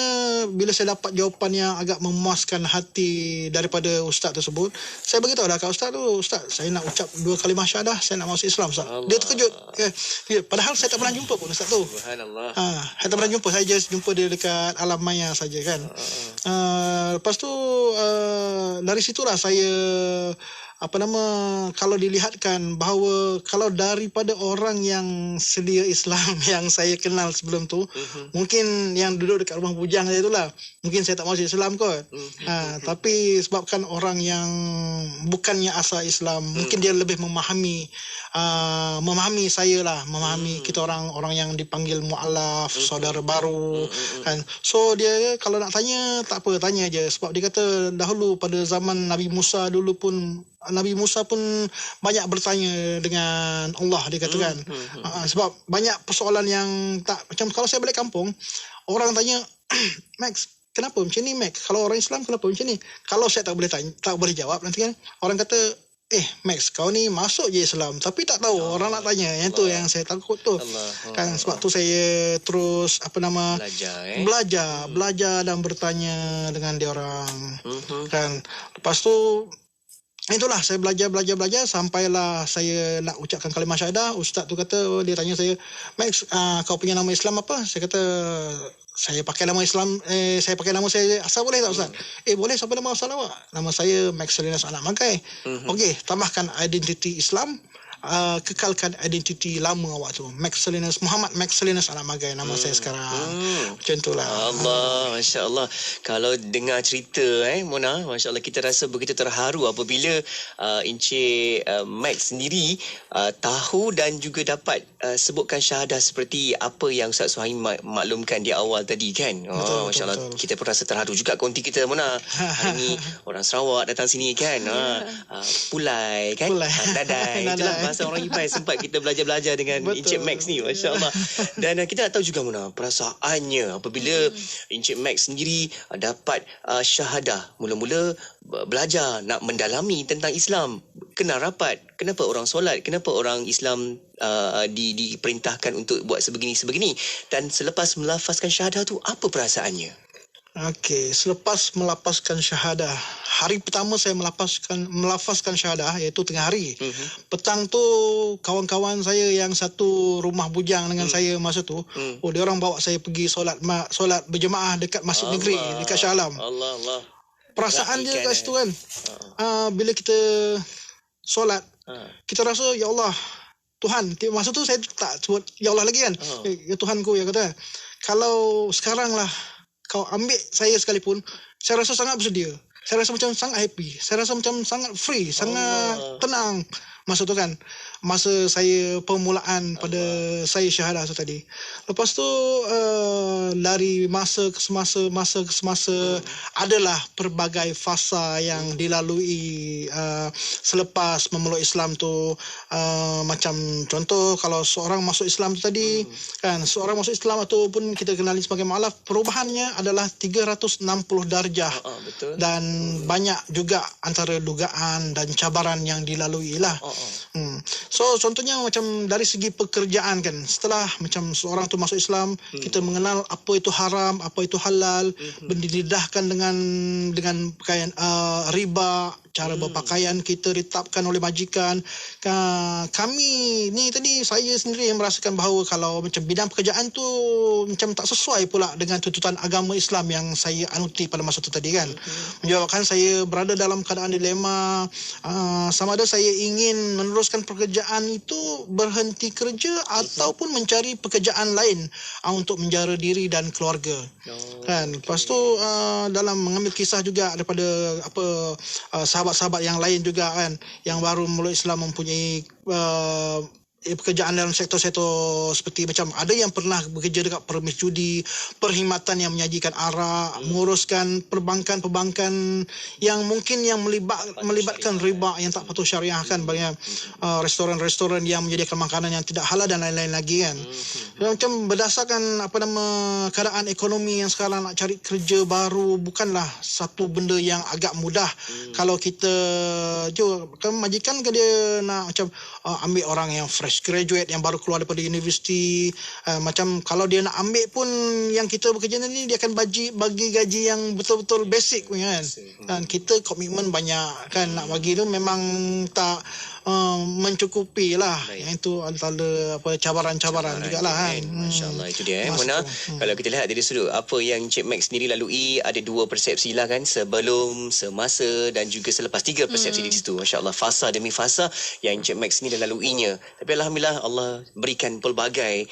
bila saya dapat jawapan yang agak memuaskan hati daripada ustaz tersebut, saya beritahu dah kat ustaz tu, ustaz, saya nak ucap 2 kalimah syahadah, saya nak masuk Islam ustaz. Dia terkejut. Padahal saya tak pernah jumpa pun ustaz tu. Subhanallah. Saya tak pernah jumpa, saya just jumpa dia dekat alam maya saja kan. Lepas tu dari situlah saya kalau dilihatkan bahawa kalau daripada orang yang sedia Islam yang saya kenal sebelum tu, mungkin yang duduk dekat rumah bujang saya itulah, mungkin saya tak masuk Islam kot. Tapi sebabkan orang yang bukannya asal Islam, mungkin dia lebih memahami saya lah, memahami kita orang yang dipanggil mu'alaf, saudara baru kan. So dia kalau nak tanya, tak apa, tanya je. Sebab dia kata dahulu pada zaman Nabi Musa dulu pun, Nabi Musa pun banyak bertanya dengan Allah, dia katakan. Sebab banyak persoalan yang tak, macam kalau saya balik kampung, orang tanya, Max, kenapa macam ni Max? Kalau orang Islam kenapa macam ni? Kalau saya tak boleh jawab, nanti kan orang kata, Max, kau ni masuk je Islam tapi tak tahu orang nak tanya. Yang tu yang saya takut tu. Kan sebab tu saya terus belajar dan bertanya dengan dia orang. Kan lepas tu itulah saya belajar sampailah saya nak ucapkan kalimah syahadah. Ustaz tu kata, dia tanya saya, Max, kau punya nama Islam apa? Saya kata, saya pakai nama Islam, saya pakai nama saya asal, boleh tak ustaz? Boleh, siapa nama asal awak? Nama saya Max Salinas Anak Magai. Okey, tambahkan identiti Islam, kekalkan identiti lama awak tu, Muhammad Max Salinas Anak Magai nama saya sekarang. Macam itulah. Allah, Masya Allah. Kalau dengar cerita Mona, Masya Allah, kita rasa begitu terharu apabila Encik Max sendiri tahu dan juga dapat sebutkan syahadah seperti apa yang Ustaz Suhaim maklumkan di awal tadi kan. Betul, Masya Allah, betul. Kita pun rasa terharu juga konti kita Mona. Hari ni orang Sarawak datang sini kan. Pulai kan. Dadai. Itulah bahasa orang Iban. Sempat kita belajar dengan Encik Max ni, Masya Allah. Dan kita nak tahu juga Mona, perasaannya apabila Encik Max sendiri dapat syahadah. Mula-mula belajar nak mendalami tentang Islam, kenal rapat kenapa orang solat, kenapa orang Islam diperintahkan untuk buat sebegini, dan selepas melafazkan syahadah tu, apa perasaannya? Okey, selepas melafazkan syahadah, hari pertama saya melafazkan syahadah, iaitu tengah hari. Petang tu kawan-kawan saya yang satu rumah bujang dengan saya masa tu, dia orang bawa saya pergi solat berjemaah dekat Masjid Negeri dekat Shah Alam. Allah. perasaan dia kat situ kan. Bila kita solat, kita rasa ya Allah Tuhan. Masa tu saya tak sebut ya Allah lagi kan. Ya Tuhanku, ya kata. Kalau sekarang lah kau ambil saya sekalipun, saya rasa sangat bersedia. Saya rasa macam sangat happy. Saya rasa macam sangat free, sangat tenang masa tu kan. Masa saya permulaan pada saya syahadah tu tadi. Lepas tu dari masa ke semasa adalah pelbagai fasa yang dilalui selepas memeluk Islam tu. Macam contoh kalau seorang masuk Islam tu tadi kan, seorang masuk Islam ataupun kita kenali sebagai mualaf, perubahannya adalah 360 darjah. Betul. Dan banyak juga antara dugaan dan cabaran yang dilalui lah. So contohnya macam dari segi pekerjaan kan, setelah macam seorang tu masuk Islam, kita mengenal apa itu haram, apa itu halal, didedahkan dengan pakaian riba, cara berpakaian kita ditetapkan oleh majikan. Kami ni tadi, saya sendiri yang merasakan bahawa kalau macam bidang pekerjaan tu macam tak sesuai pula dengan tuntutan agama Islam yang saya anuti pada masa tu tadi kan. Menyebabkan saya berada dalam keadaan dilema, sama ada saya ingin meneruskan pekerjaan itu, berhenti kerja ataupun mencari pekerjaan lain untuk menjara diri dan keluarga. Kan. Lepas tu dalam mengambil kisah juga daripada sahabat-sahabat yang lain juga kan, yang baru memeluk Islam, mempunyai pekerjaan dalam sektor-sektor seperti macam ada yang pernah bekerja dekat permis judi, perkhidmatan yang menyajikan arak, menguruskan perbankan-perbankan yang mungkin yang melibatkan riba yang tak patuh syariah kan, banyak restoran-restoran yang menyediakan makanan yang tidak halal dan lain-lain lagi kan. Macam berdasarkan keadaan ekonomi yang sekarang, nak cari kerja baru bukanlah satu benda yang agak mudah. Kalau kita kan majikan ke dia nak macam ambil orang yang fresh graduate yang baru keluar daripada universiti, macam kalau dia nak ambil pun yang kita bekerja ni, dia akan bagi gaji yang betul-betul basic punya kan. Dan kita komitmen banyak kan, nak bagi tu memang tak mencukupi lah. Yang itu antara cabaran-cabaran juga lah kan. Masya-Allah, itu dia Mona. Kalau kita lihat dari sudut apa yang Encik Max sendiri lalui, ada dua persepsi lah kan, sebelum, semasa dan juga selepas. Tiga persepsi di situ. Masya-Allah, fasa demi fasa yang Encik Max ni laluinya. Tapi alhamdulillah Allah berikan pelbagai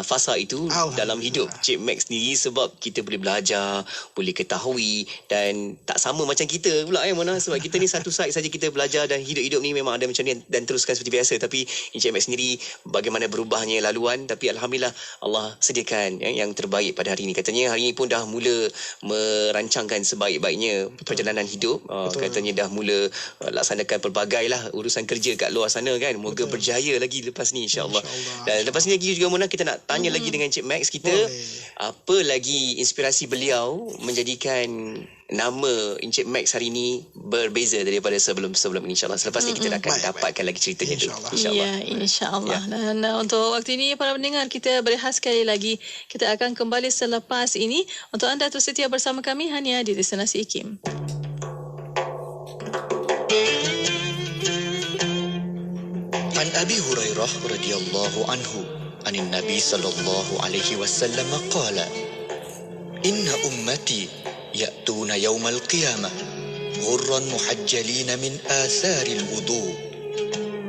fasa itu dalam hidup Encik Max sendiri, sebab kita boleh belajar, boleh ketahui, dan tak sama macam kita pula Mona, sebab kita ni satu side saja kita belajar, dan hidup ni memang ada macam ni dan teruskan seperti biasa. Tapi Encik Max sendiri bagaimana berubahnya laluan, tapi alhamdulillah Allah sediakan yang terbaik pada hari ini. Katanya hari ini pun dah mula merancangkan sebaik-baiknya perjalanan hidup. Katanya dah mula laksanakan pelbagai lah urusan kerja kat luar sana kan. Moga berjaya lagi lepas ni insya-Allah. Dan lepas ni lagi juga Mona, kita nak tanya lagi dengan Encik Max kita, apa lagi inspirasi beliau menjadikan nama Encik Max hari ini berbeza daripada sebelum-sebelum ini insya-Allah. Selepas ni kita akan dapatkan lagi ceritanya tu insya-Allah. Ya, insya-Allah. Dan untuk waktu ini para pendengar, kita berehat sekali lagi. Kita akan kembali selepas ini. Untuk anda terus setia bersama kami hanya di Destinasi IKIM. An Abi Hurairah radhiyallahu anhu anin Nabi sallallahu alaihi wasallam qala inna ummati ya'tuna yawmal qiyamah ghurran muhajjalina min atharil wudu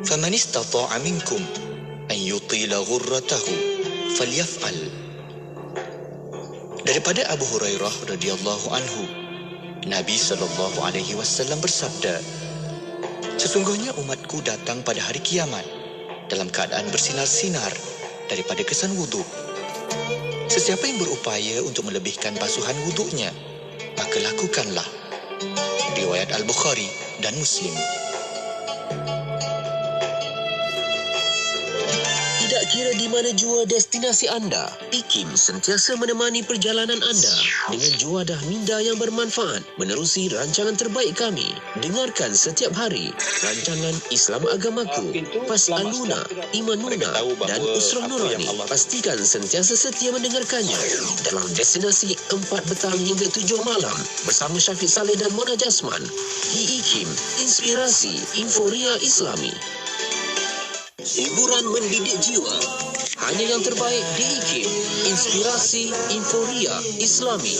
faman istata'a minkum an yutila ghurratahu falyaf'al. Daripada Abu Hurairah radhiyallahu anhu, Nabi sallallahu alaihi wasallam bersabda, sesungguhnya umatku datang pada hari kiamat dalam keadaan bersinar-sinar daripada kesan wuduk. Sesiapa yang berupaya untuk melebihkan basuhan wuduknya, maka lakukanlah. Riwayat Al-Bukhari dan Muslim. Tidak kira di mana jua destinasi anda, IKIM sentiasa menemani perjalanan anda dengan juadah minda yang bermanfaat menerusi rancangan terbaik kami. Dengarkan setiap hari rancangan Islam Agamaku, Pas'aluna, Imanuna dan Usrah Nurani. Pastikan sentiasa setia mendengarkannya dalam destinasi 4 petang hingga 7 malam bersama Syafiq Saleh dan Mona Jasman di IKIM, Inspirasi Inforia Islami. Hiburan mendidik jiwa. Hanya yang terbaik di IKIM, Inspirasi Inforia Islami.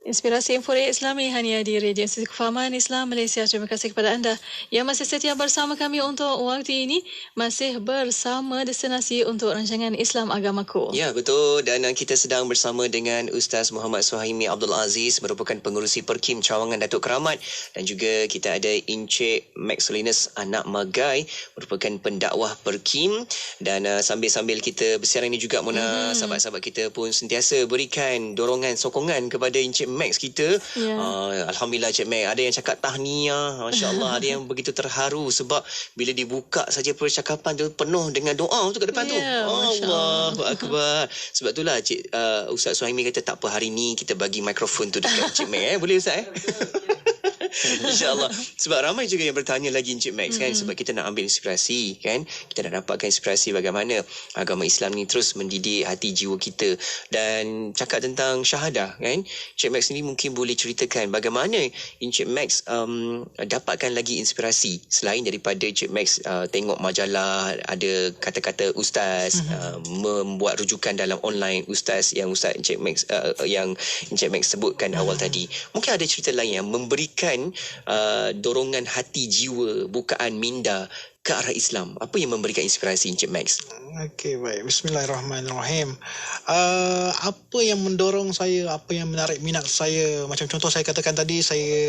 Inspirasi Inforia Islami hanya di Radio Institut Kefahaman Islam Malaysia. Terima kasih kepada anda yang masih setia bersama kami untuk waktu ini. Masih bersama destinasi untuk rancangan Islam Agamaku. Ya, betul. Dan kita sedang bersama dengan Ustaz Muhammad Suhaimi Abdul Aziz, merupakan pengerusi Perkim Cawangan Datuk Keramat. Dan juga kita ada Encik Maxulinus Anak Magai, merupakan pendakwah Perkim. Dan sambil-sambil kita bersiaran ini juga, Mona, sahabat-sahabat kita pun sentiasa berikan dorongan, sokongan kepada Encik Max kita. Alhamdulillah Cik Max, ada yang cakap tahniah, masya-Allah, ada yang begitu terharu sebab bila dibuka saja percakapan tu penuh dengan doa tu kat depan tu. Allahu akbar. Sebab itulah Ustaz Suhaimi kata tak apa, hari ni kita bagi mikrofon tu dekat Cik Max. Boleh Ustaz InsyaAllah. Sebab ramai juga yang bertanya lagi Encik Max kan, sebab kita nak ambil inspirasi kan, kita nak dapatkan inspirasi bagaimana agama Islam ni terus mendidik hati jiwa kita. Dan cakap tentang syahadah kan, Encik Max ni mungkin boleh ceritakan bagaimana Encik Max dapatkan lagi inspirasi selain daripada Encik Max tengok majalah, ada kata-kata ustaz, membuat rujukan dalam online ustaz yang Ustaz Encik Max yang Encik Max sebutkan awal tadi. Mungkin ada cerita lain yang memberikan dorongan hati jiwa, bukaan minda ke arah Islam. Apa yang memberikan inspirasi Encik Max? Okey, baik. Bismillahirrahmanirrahim. Apa yang mendorong saya, apa yang menarik minat saya, macam contoh saya katakan tadi, saya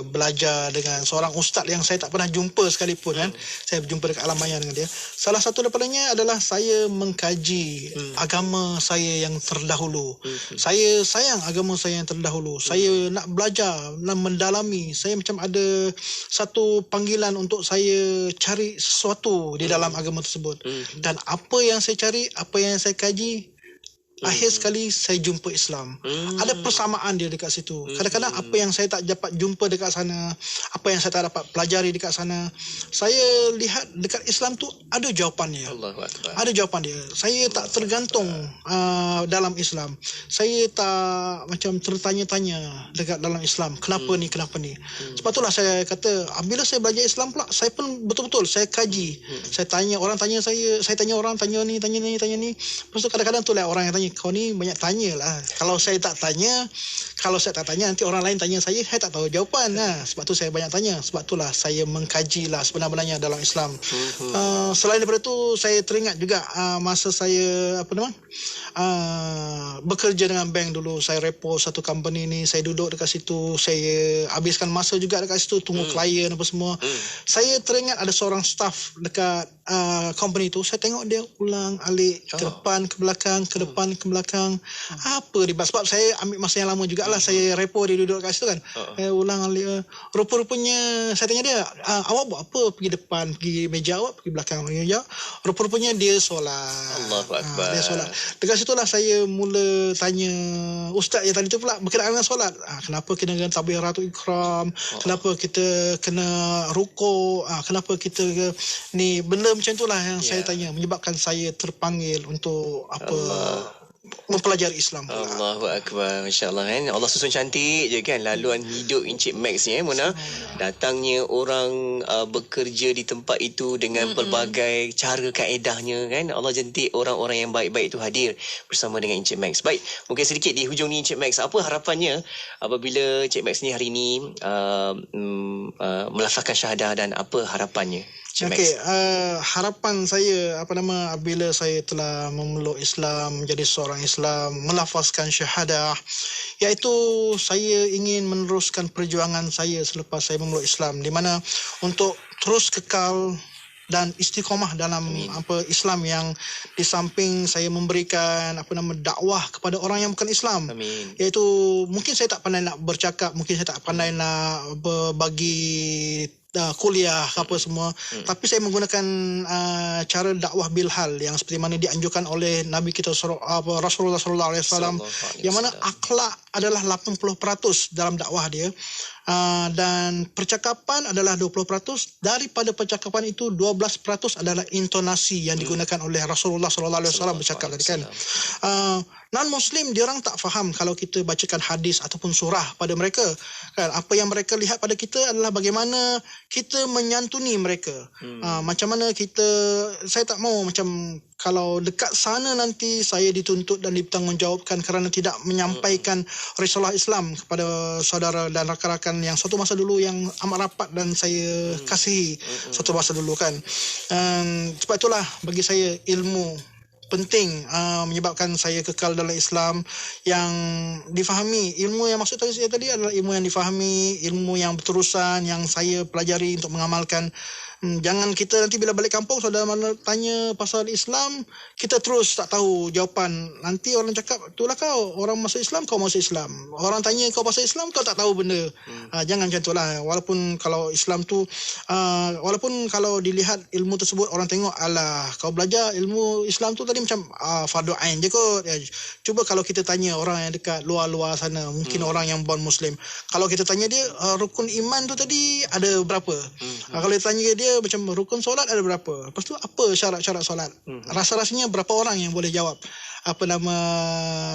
belajar dengan seorang ustaz yang saya tak pernah jumpa sekalipun kan. Saya berjumpa dekat alam maya dengan dia. Salah satu daripadanya adalah saya mengkaji agama saya yang terdahulu. Saya sayang agama saya yang terdahulu. Saya nak belajar, nak mendalami. Saya macam ada satu panggilan untuk saya cari sesuatu di dalam agama tersebut. Dan apa yang saya cari, apa yang saya kaji, akhir sekali saya jumpa Islam. Ada persamaan dia dekat situ. Kadang-kadang apa yang saya tak dapat jumpa dekat sana, apa yang saya tak dapat pelajari dekat sana, saya lihat dekat Islam tu ada jawapannya. Ada jawapan dia. Saya tak tergantung dalam Islam. Saya tak macam tertanya-tanya dekat dalam Islam, kenapa ni, kenapa ni. Sebab itulah saya kata, bila saya belajar Islam pula, saya pun betul-betul saya kaji. Saya tanya orang, tanya saya tanya orang, tanya ni. Lepas tu kadang-kadang tu lah orang yang tanya, kau ni banyak tanya lah. Kalau saya tak tanya, nanti orang lain tanya saya tak tahu jawapan lah. Sebab tu saya banyak tanya. Sebab itulah saya mengkaji lah sebenarnya dalam Islam. Selain daripada tu, saya teringat juga masa saya bekerja dengan bank dulu. Saya repo satu company ni, saya duduk dekat situ, saya habiskan masa juga dekat situ, tunggu klien apa semua. Saya teringat ada seorang staff dekat company tu, saya tengok dia ulang alik ke depan, ke belakang, ke depan, ke belakang. Apa dia buat? Sebab saya ambil masa yang lama jugalah. Saya repo dia duduk kat situ kan. Ulang alik. Rupa-rupanya saya tanya dia, awak buat apa? Pergi depan, pergi meja awak, pergi belakang meja. Rupa-rupanya dia solat. Allahu Akbar. Dia solat. Dekat situlah saya mula tanya ustaz yang tadi tu pula berkenaan dengan solat. Kenapa kena dengan takbiratul ikram? Kenapa kita kena rukuk? Kenapa kita ni benda macam itulah yang saya tanya, menyebabkan saya terpanggil untuk mempelajari Islam pula. Allahu Akbar. Masya-Allah kan. Allah susun cantik je kan laluan hidup Encik Max ni Mona. Datangnya orang bekerja di tempat itu dengan pelbagai cara kaedahnya kan. Allah jentik orang-orang yang baik-baik itu hadir bersama dengan Encik Max. Baik, mungkin sedikit di hujung ni Encik Max, apa harapannya apabila Encik Max ni hari ni melafazkan syahadah, dan apa harapannya? Okey, harapan saya apabila saya telah memeluk Islam, menjadi seorang Islam, melafazkan syahadah, iaitu saya ingin meneruskan perjuangan saya selepas saya memeluk Islam, di mana untuk terus kekal dan istiqamah dalam Islam, yang di samping saya memberikan dakwah kepada orang yang bukan Islam. Iaitu mungkin saya tak pandai nak bercakap, mungkin saya tak pandai nak berbagi kuliah apa semua, tapi saya menggunakan cara dakwah bilhal yang seperti mana dianjurkan oleh Nabi kita Rasulullah sallallahu alaihi wasallam, yang mana akhlak adalah 80% dalam dakwah dia, dan percakapan adalah 20%. Daripada percakapan itu 12% adalah intonasi yang digunakan oleh Rasulullah sallallahu alaihi wasallam bercakap tadi kan. non-Muslim dia orang tak faham kalau kita bacakan hadis ataupun surah pada mereka. Kan, apa yang mereka lihat pada kita adalah bagaimana kita menyantuni mereka. Macam mana saya tak mau macam kalau dekat sana nanti saya dituntut dan dipertanggungjawabkan kerana tidak menyampaikan risalah Islam kepada saudara dan rakan-rakan yang suatu masa dulu yang amat rapat dan saya kasihi suatu masa dulu kan. Sebab itulah bagi saya ilmu penting menyebabkan saya kekal dalam Islam yang difahami. Ilmu yang maksud saya tadi adalah ilmu yang difahami, ilmu yang berterusan yang saya pelajari untuk mengamalkan. Jangan kita nanti bila balik kampung saudara mana tanya pasal Islam, kita terus tak tahu jawapan. Nanti orang cakap, itulah kau orang masuk Islam, kau masuk Islam. Orang tanya kau pasal Islam, kau tak tahu benda. Jangan macam itulah. Walaupun kalau Islam tu walaupun kalau dilihat ilmu tersebut orang tengok, alah kau belajar ilmu Islam tu tadi macam fardu ain je kot. Cuba kalau kita tanya orang yang dekat luar-luar sana, mungkin orang yang bukan Muslim, kalau kita tanya dia rukun iman tu tadi ada berapa? Kalau kita tanya dia macam rukun solat ada berapa? Lepas tu apa syarat-syarat solat? Rasa-rasanya berapa orang yang boleh jawab apa nama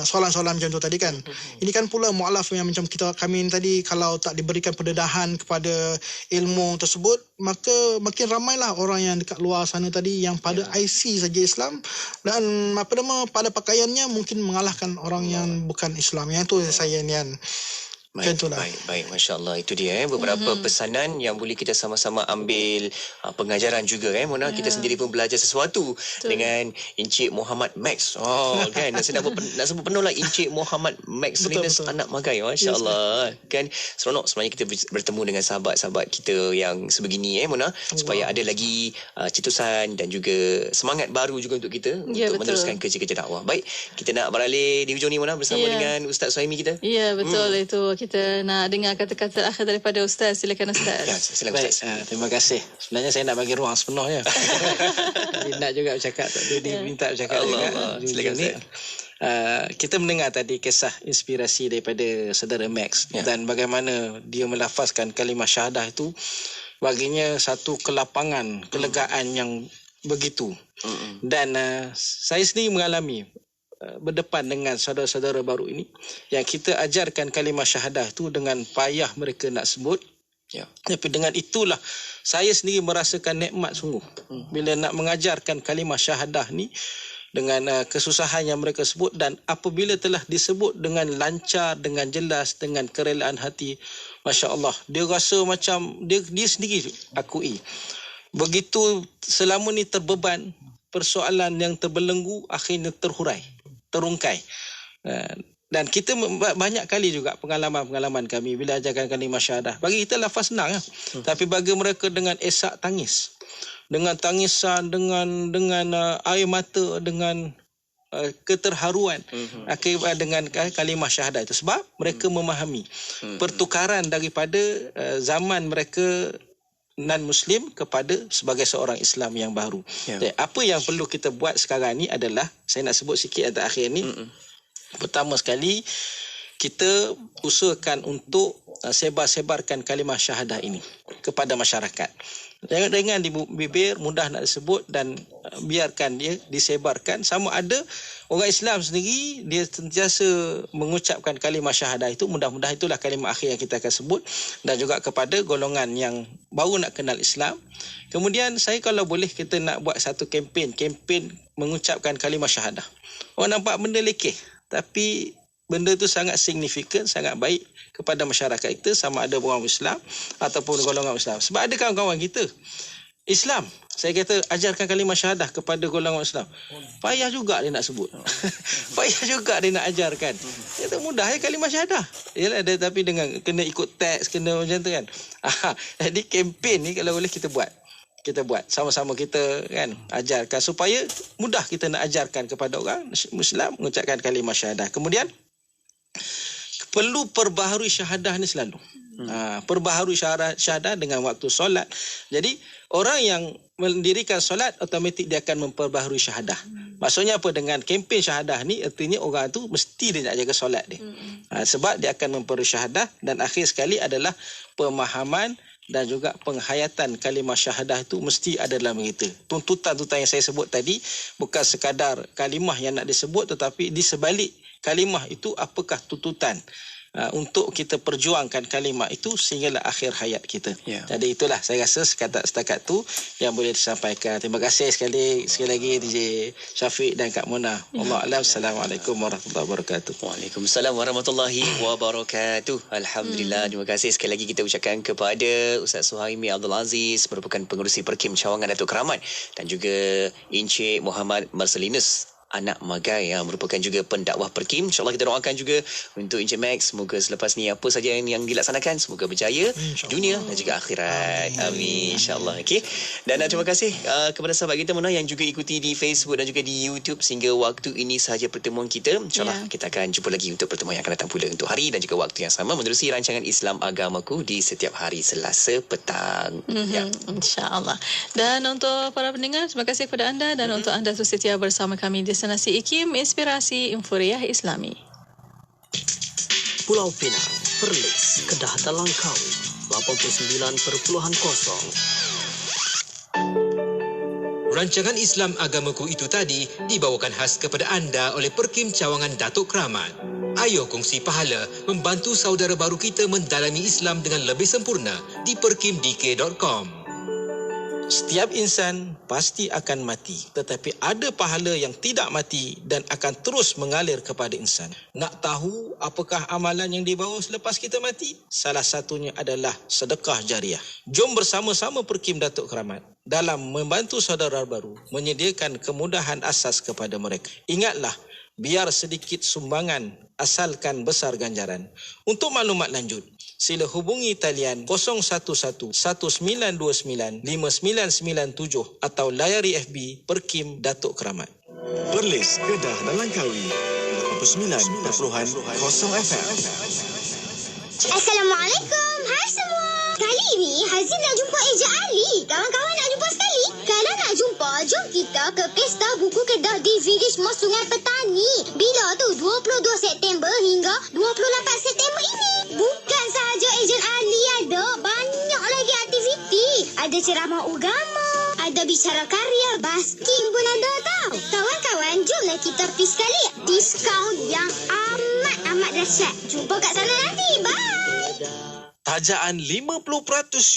soalan-soalan macam tu tadi kan. Ini kan pula mu'alaf yang macam kami tadi, kalau tak diberikan pendedahan kepada ilmu tersebut, maka makin ramailah orang yang dekat luar sana tadi yang pada IC saja Islam dan pada pakaiannya mungkin mengalahkan orang yang bukan Islam. Yang tu saya nian. Baik, Masya Allah. Itu dia beberapa pesanan yang boleh kita sama-sama ambil pengajaran juga Mona. Kita sendiri pun belajar sesuatu dengan Encik Muhammad Max. Kan, saya nak sebut penuh lah Encik Muhammad Max Linus anak Magai. Masya Allah. Kan, seronok sebenarnya kita bertemu dengan sahabat-sahabat kita yang sebegini Mona, supaya ada lagi cetusan dan juga semangat baru juga untuk kita untuk meneruskan kerja-kerja dakwah. Baik, kita nak beralih di hujung ni Mona bersama dengan Ustaz Suhaimi kita. Ya, betul itu. Kita nak dengar kata-kata akhir daripada Ustaz. Silakan Ustaz. Silakan Ustaz. Terima kasih. Sebenarnya saya nak bagi ruang sepenuhnya. Nak juga bercakap, diminta bercakap juga. Silakan Ustaz. Kita mendengar tadi kisah inspirasi daripada saudara Max dan bagaimana dia melafazkan kalimah syahadah itu baginya satu kelapangan, kelegaan yang begitu. Dan saya sendiri mengalami berdepan dengan saudara-saudara baru ini yang kita ajarkan kalimah syahadah itu dengan payah mereka nak sebut. Tapi dengan itulah saya sendiri merasakan nikmat sungguh bila nak mengajarkan kalimah syahadah ni dengan kesusahan yang mereka sebut, dan apabila telah disebut dengan lancar, dengan jelas, dengan kerelaan hati, Masya Allah, dia rasa macam dia sendiri akui begitu selama ni terbeban, persoalan yang terbelenggu akhirnya terungkai. Dan kita banyak kali juga pengalaman kami bila ajarkan kalimah syahadah. Bagi kita lafaz senang tapi bagi mereka dengan esak tangis, dengan tangisan, dengan air mata, dengan keterharuan akibat dengan kalimah syahadah itu, sebab mereka memahami pertukaran daripada zaman mereka non-Muslim kepada sebagai seorang Islam yang baru. Apa yang perlu kita buat sekarang ni adalah, saya nak sebut sikit atas akhir ni. Pertama sekali, kita usahakan untuk sebar-sebarkan kalimah syahadah ini kepada masyarakat. Dengan di bibir mudah nak disebut, dan biarkan dia disebarkan. Sama ada orang Islam sendiri dia sentiasa mengucapkan kalimah syahadah itu, mudah-mudahan itulah kalimah akhir yang kita akan sebut, dan juga kepada golongan yang baru nak kenal Islam. Kemudian saya kalau boleh kita nak buat satu kempen mengucapkan kalimah syahadah. Orang nampak benda lekeh, tapi benda tu sangat signifikan, sangat baik kepada masyarakat kita, sama ada orang Islam ataupun golongan Islam. Sebab ada kawan-kawan kita Islam, saya kata ajarkan kalimah syahadah kepada golongan Islam, payah juga dia nak sebut. Payah juga dia nak ajarkan. Dia tak mudah kalimah syahadah. Yalah, tapi dengan kena ikut teks, kena macam tu kan. Jadi kempen ni kalau boleh kita buat sama-sama, kita kan ajarkan supaya mudah kita nak ajarkan kepada orang Muslim mengucapkan kalimah syahadah. Kemudian perlu perbaharui syahadah ni selalu. Perbaharui syahadah dengan waktu solat. Jadi orang yang mendirikan solat automatik dia akan memperbaharui syahadah. Maksudnya apa dengan kempen syahadah ni? Artinya orang tu mesti dia nak jaga solat dia. Sebab dia akan memperbaharui syahadah. Dan akhir sekali adalah pemahaman dan juga penghayatan kalimah syahadah itu mesti ada dalam kita. Tuntutan yang saya sebut tadi bukan sekadar kalimah yang nak disebut, tetapi di sebalik kalimah itu apakah tuntutan untuk kita perjuangkan kalimah itu sehinggalah akhir hayat kita. Jadi itulah saya rasa setakat tu yang boleh disampaikan. Terima kasih sekali lagi DJ Syafiq dan Kak Mona. Allah alam. Assalamualaikum warahmatullahi wabarakatuh. Waalaikumsalam warahmatullahi wabarakatuh. Alhamdulillah. Terima kasih sekali lagi kita ucapkan kepada Ustaz Suhaimi Abdul Aziz, merupakan pengerusi Perkim Cawangan Datuk Keramat, dan juga Encik Muhammad Marcelinus anak Magai yang merupakan juga pendakwah Perkim. InsyaAllah kita doakan juga untuk Encik Max, semoga selepas ni apa saja yang dilaksanakan semoga berjaya dunia dan juga akhirat. Amin, insyaAllah. Okay. Dan terima kasih kepada sahabat kita Mona yang juga ikuti di Facebook dan juga di YouTube. Sehingga waktu ini sahaja pertemuan kita. InsyaAllah kita akan jumpa lagi untuk pertemuan yang akan datang pula untuk hari dan juga waktu yang sama menerusi rancangan Islam Agamaku di setiap hari Selasa petang. InsyaAllah. Dan untuk para pendengar, terima kasih kepada anda dan untuk anda terus setia bersama kami di Destinasi IKIM, Inspirasi Infuriah Islami. Pulau Pinang, Perlis, Kedah dan Langkawi 89.0. Rancangan Islam Agamaku itu tadi dibawakan khas kepada anda oleh Perkim Cawangan Datuk Keramat. Ayo kongsi pahala membantu saudara baru kita mendalami Islam dengan lebih sempurna di perkimdk.com. Setiap insan pasti akan mati, tetapi ada pahala yang tidak mati dan akan terus mengalir kepada insan. Nak tahu apakah amalan yang dibawa selepas kita mati? Salah satunya adalah sedekah jariah. Jom bersama-sama Perkim Datuk Keramat dalam membantu saudara baru menyediakan kemudahan asas kepada mereka. Ingatlah, biar sedikit sumbangan asalkan besar ganjaran. Untuk maklumat lanjut, sila hubungi talian 011-1929-5997 atau layari FB Perkim Datuk Keramat. Perlis, Kedah dan Langkawi 89.0 FM. Assalamualaikum. Hai semua. Kali ini Hazin nak jumpa Eja Ali. Kawan-kawan nak jumpa sekali? Kalau nak jumpa, jom kita ke Pesta Buku Kedah di Village Mos Sungai Petani. Bila tu? 22 September hingga 28 September ini. Bukan sahaja Ejen Ali ada, banyak lagi aktiviti. Ada ceramah agama, ada bicara karya, basking pun ada tau. Kawan-kawan, jomlah kita pergi sekali. Diskaun yang amat dahsyat. Jumpa kat sana nanti. Bye. Tajaan 50%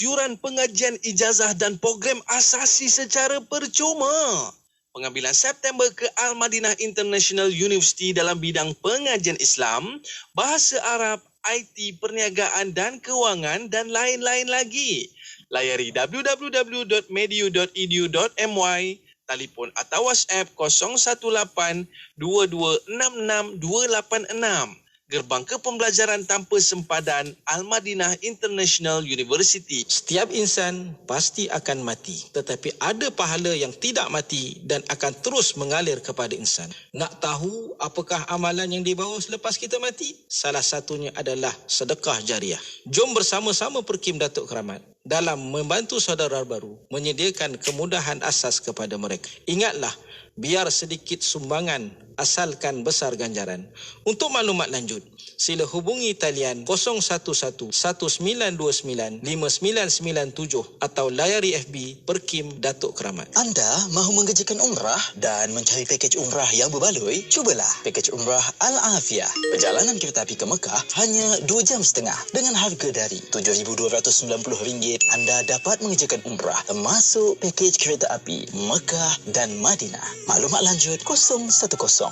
yuran pengajian ijazah dan program asasi secara percuma. Pengambilan September ke Al-Madinah International University dalam bidang pengajian Islam, bahasa Arab, IT, perniagaan dan kewangan dan lain-lain lagi. Layari www.medu.edu.my, telefon atau WhatsApp 018 2266 286. Gerbang Kepembelajaran Tanpa Sempadan Al-Madinah International University. Setiap insan pasti akan mati, tetapi ada pahala yang tidak mati dan akan terus mengalir kepada insan. Nak tahu apakah amalan yang dibawa selepas kita mati? Salah satunya adalah sedekah jariah. Jom bersama-sama Perkim Datuk Keramat dalam membantu saudara baru menyediakan kemudahan asas kepada mereka. Ingatlah, biar sedikit sumbangan asalkan besar ganjaran. Untuk maklumat lanjut, sila hubungi talian 011-1929-5997 atau layari FB Perkim Datuk Keramat. Anda mahu mengerjakan umrah dan mencari pakej umrah yang berbaloi? Cubalah pakej umrah Al-Afiyah. Perjalanan kereta api ke Mekah hanya 2 jam setengah dengan harga dari RM7,290. Anda dapat mengerjakan umrah termasuk pakej kereta api Mekah dan Madinah. Maklumat lanjut 010-2658-600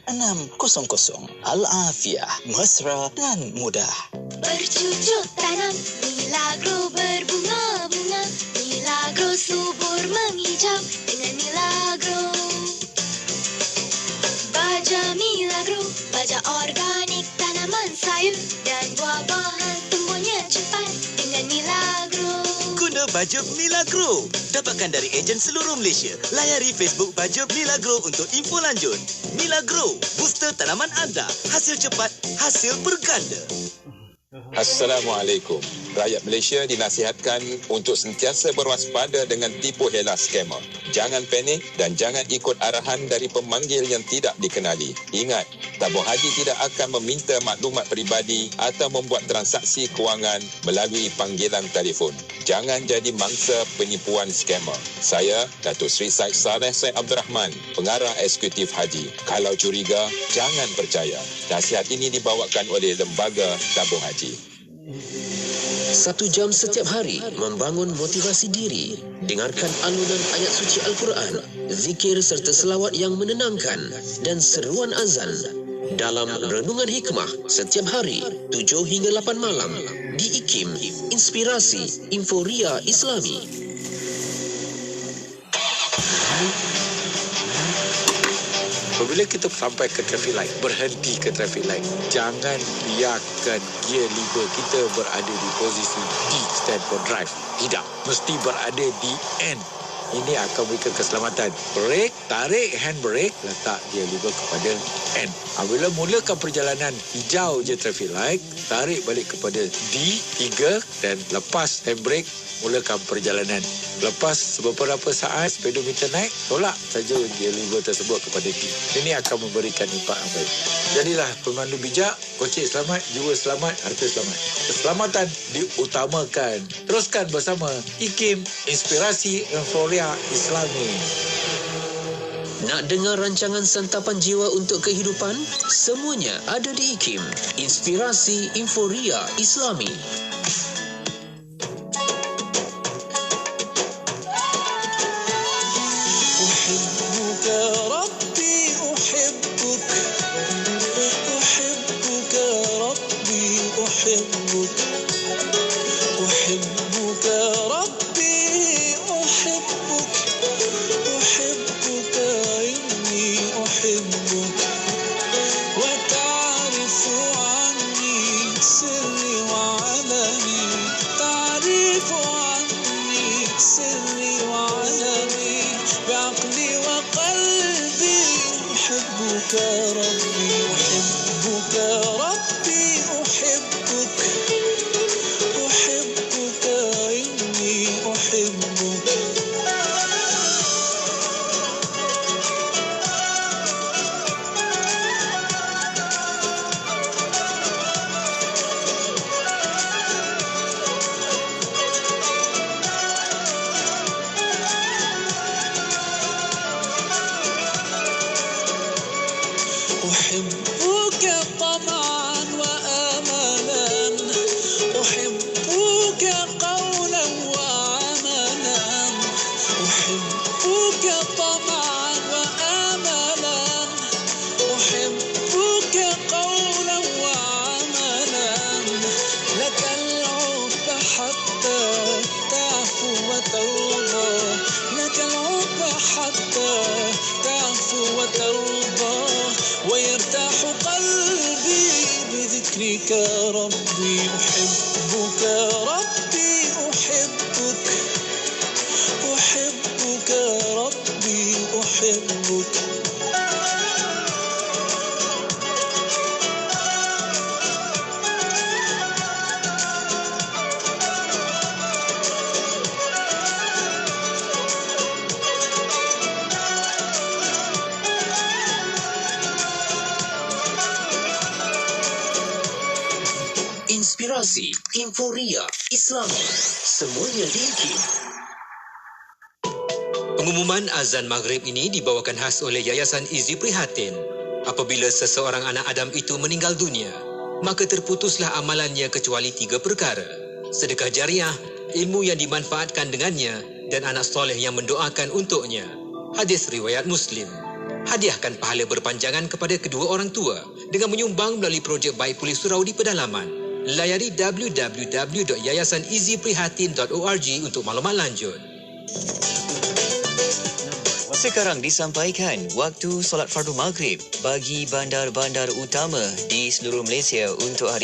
010-2658-600. Al-Afiyah, mesra dan mudah. Bercucuk tanam, Milagro berbunga-bunga, Milagro subur menghijau dengan Milagro. Baja Milagro, baja organik, tanaman sayur dan buah-buahan tumbuhnya cepat dengan Milagro. Guna Baja Milagro. Dapatkan dari ejen seluruh Malaysia. Layari Facebook Baja Milagro untuk info lanjut. Milagro, booster tanaman anda. Hasil cepat, hasil berganda. Assalamualaikum. rakyat Malaysia dinasihatkan untuk sentiasa berwaspada dengan tipu hela skamer. Jangan panik dan jangan ikut arahan dari pemanggil yang tidak dikenali. Ingat, tabung haji tidak akan meminta maklumat peribadi atau membuat transaksi kewangan melalui panggilan telefon. Jangan jadi mangsa penipuan skamer. Saya, Datuk Seri Said Saleh Said Abdul Rahman, Pengarah Eksekutif Haji. Kalau curiga, jangan percaya. Nasihat ini dibawakan oleh Lembaga Tabung Haji. 1 jam setiap hari membangun motivasi diri. Dengarkan alunan ayat suci Al-Quran, zikir serta selawat yang menenangkan dan seruan azan dalam Renungan Hikmah setiap hari 7 hingga 8 malam di IKIM, Inspirasi Inforia Islami. Apabila kita sampai ke traffic light, berhenti ke traffic light, jangan biarkan gear lever kita berada di posisi D, stand for drive. Tidak, mesti berada di N. Ini akan memberikan keselamatan. Brake, tarik handbrake, letak gear lever kepada N. Apabila mulakan perjalanan hijau je traffic light, tarik balik kepada D3 dan lepas handbrake, mulakan perjalanan. Lepas beberapa saat speedometer naik, tolak saja gear lever tersebut kepada D. Ini akan memberikan impak yang baik. Jadilah pemandu bijak, kocik selamat, jiwa selamat, harta selamat. Keselamatan diutamakan. Teruskan bersama IKIM, Inspirasi Inforia Islami. Nak dengar rancangan santapan jiwa untuk kehidupan? Semuanya ada di IKIM, Inspirasi Inforia Islami. Inspirasi Inforia Islami. Semuanya di IKIM. Pengumuman azan maghrib ini dibawakan khas oleh Yayasan Izzi Prihatin. Apabila seseorang anak Adam itu meninggal dunia, maka terputuslah amalannya kecuali 3 perkara. Sedekah jariah, ilmu yang dimanfaatkan dengannya, dan anak soleh yang mendoakan untuknya. Hadis riwayat Muslim. Hadiahkan pahala berpanjangan kepada kedua orang tua dengan menyumbang melalui projek Baik Pulih Surau di pedalaman. Layari www.yayasaniziprihatin.org untuk maklumat lanjut. Sekarang disampaikan waktu solat fardu maghrib bagi bandar-bandar utama di seluruh Malaysia untuk hari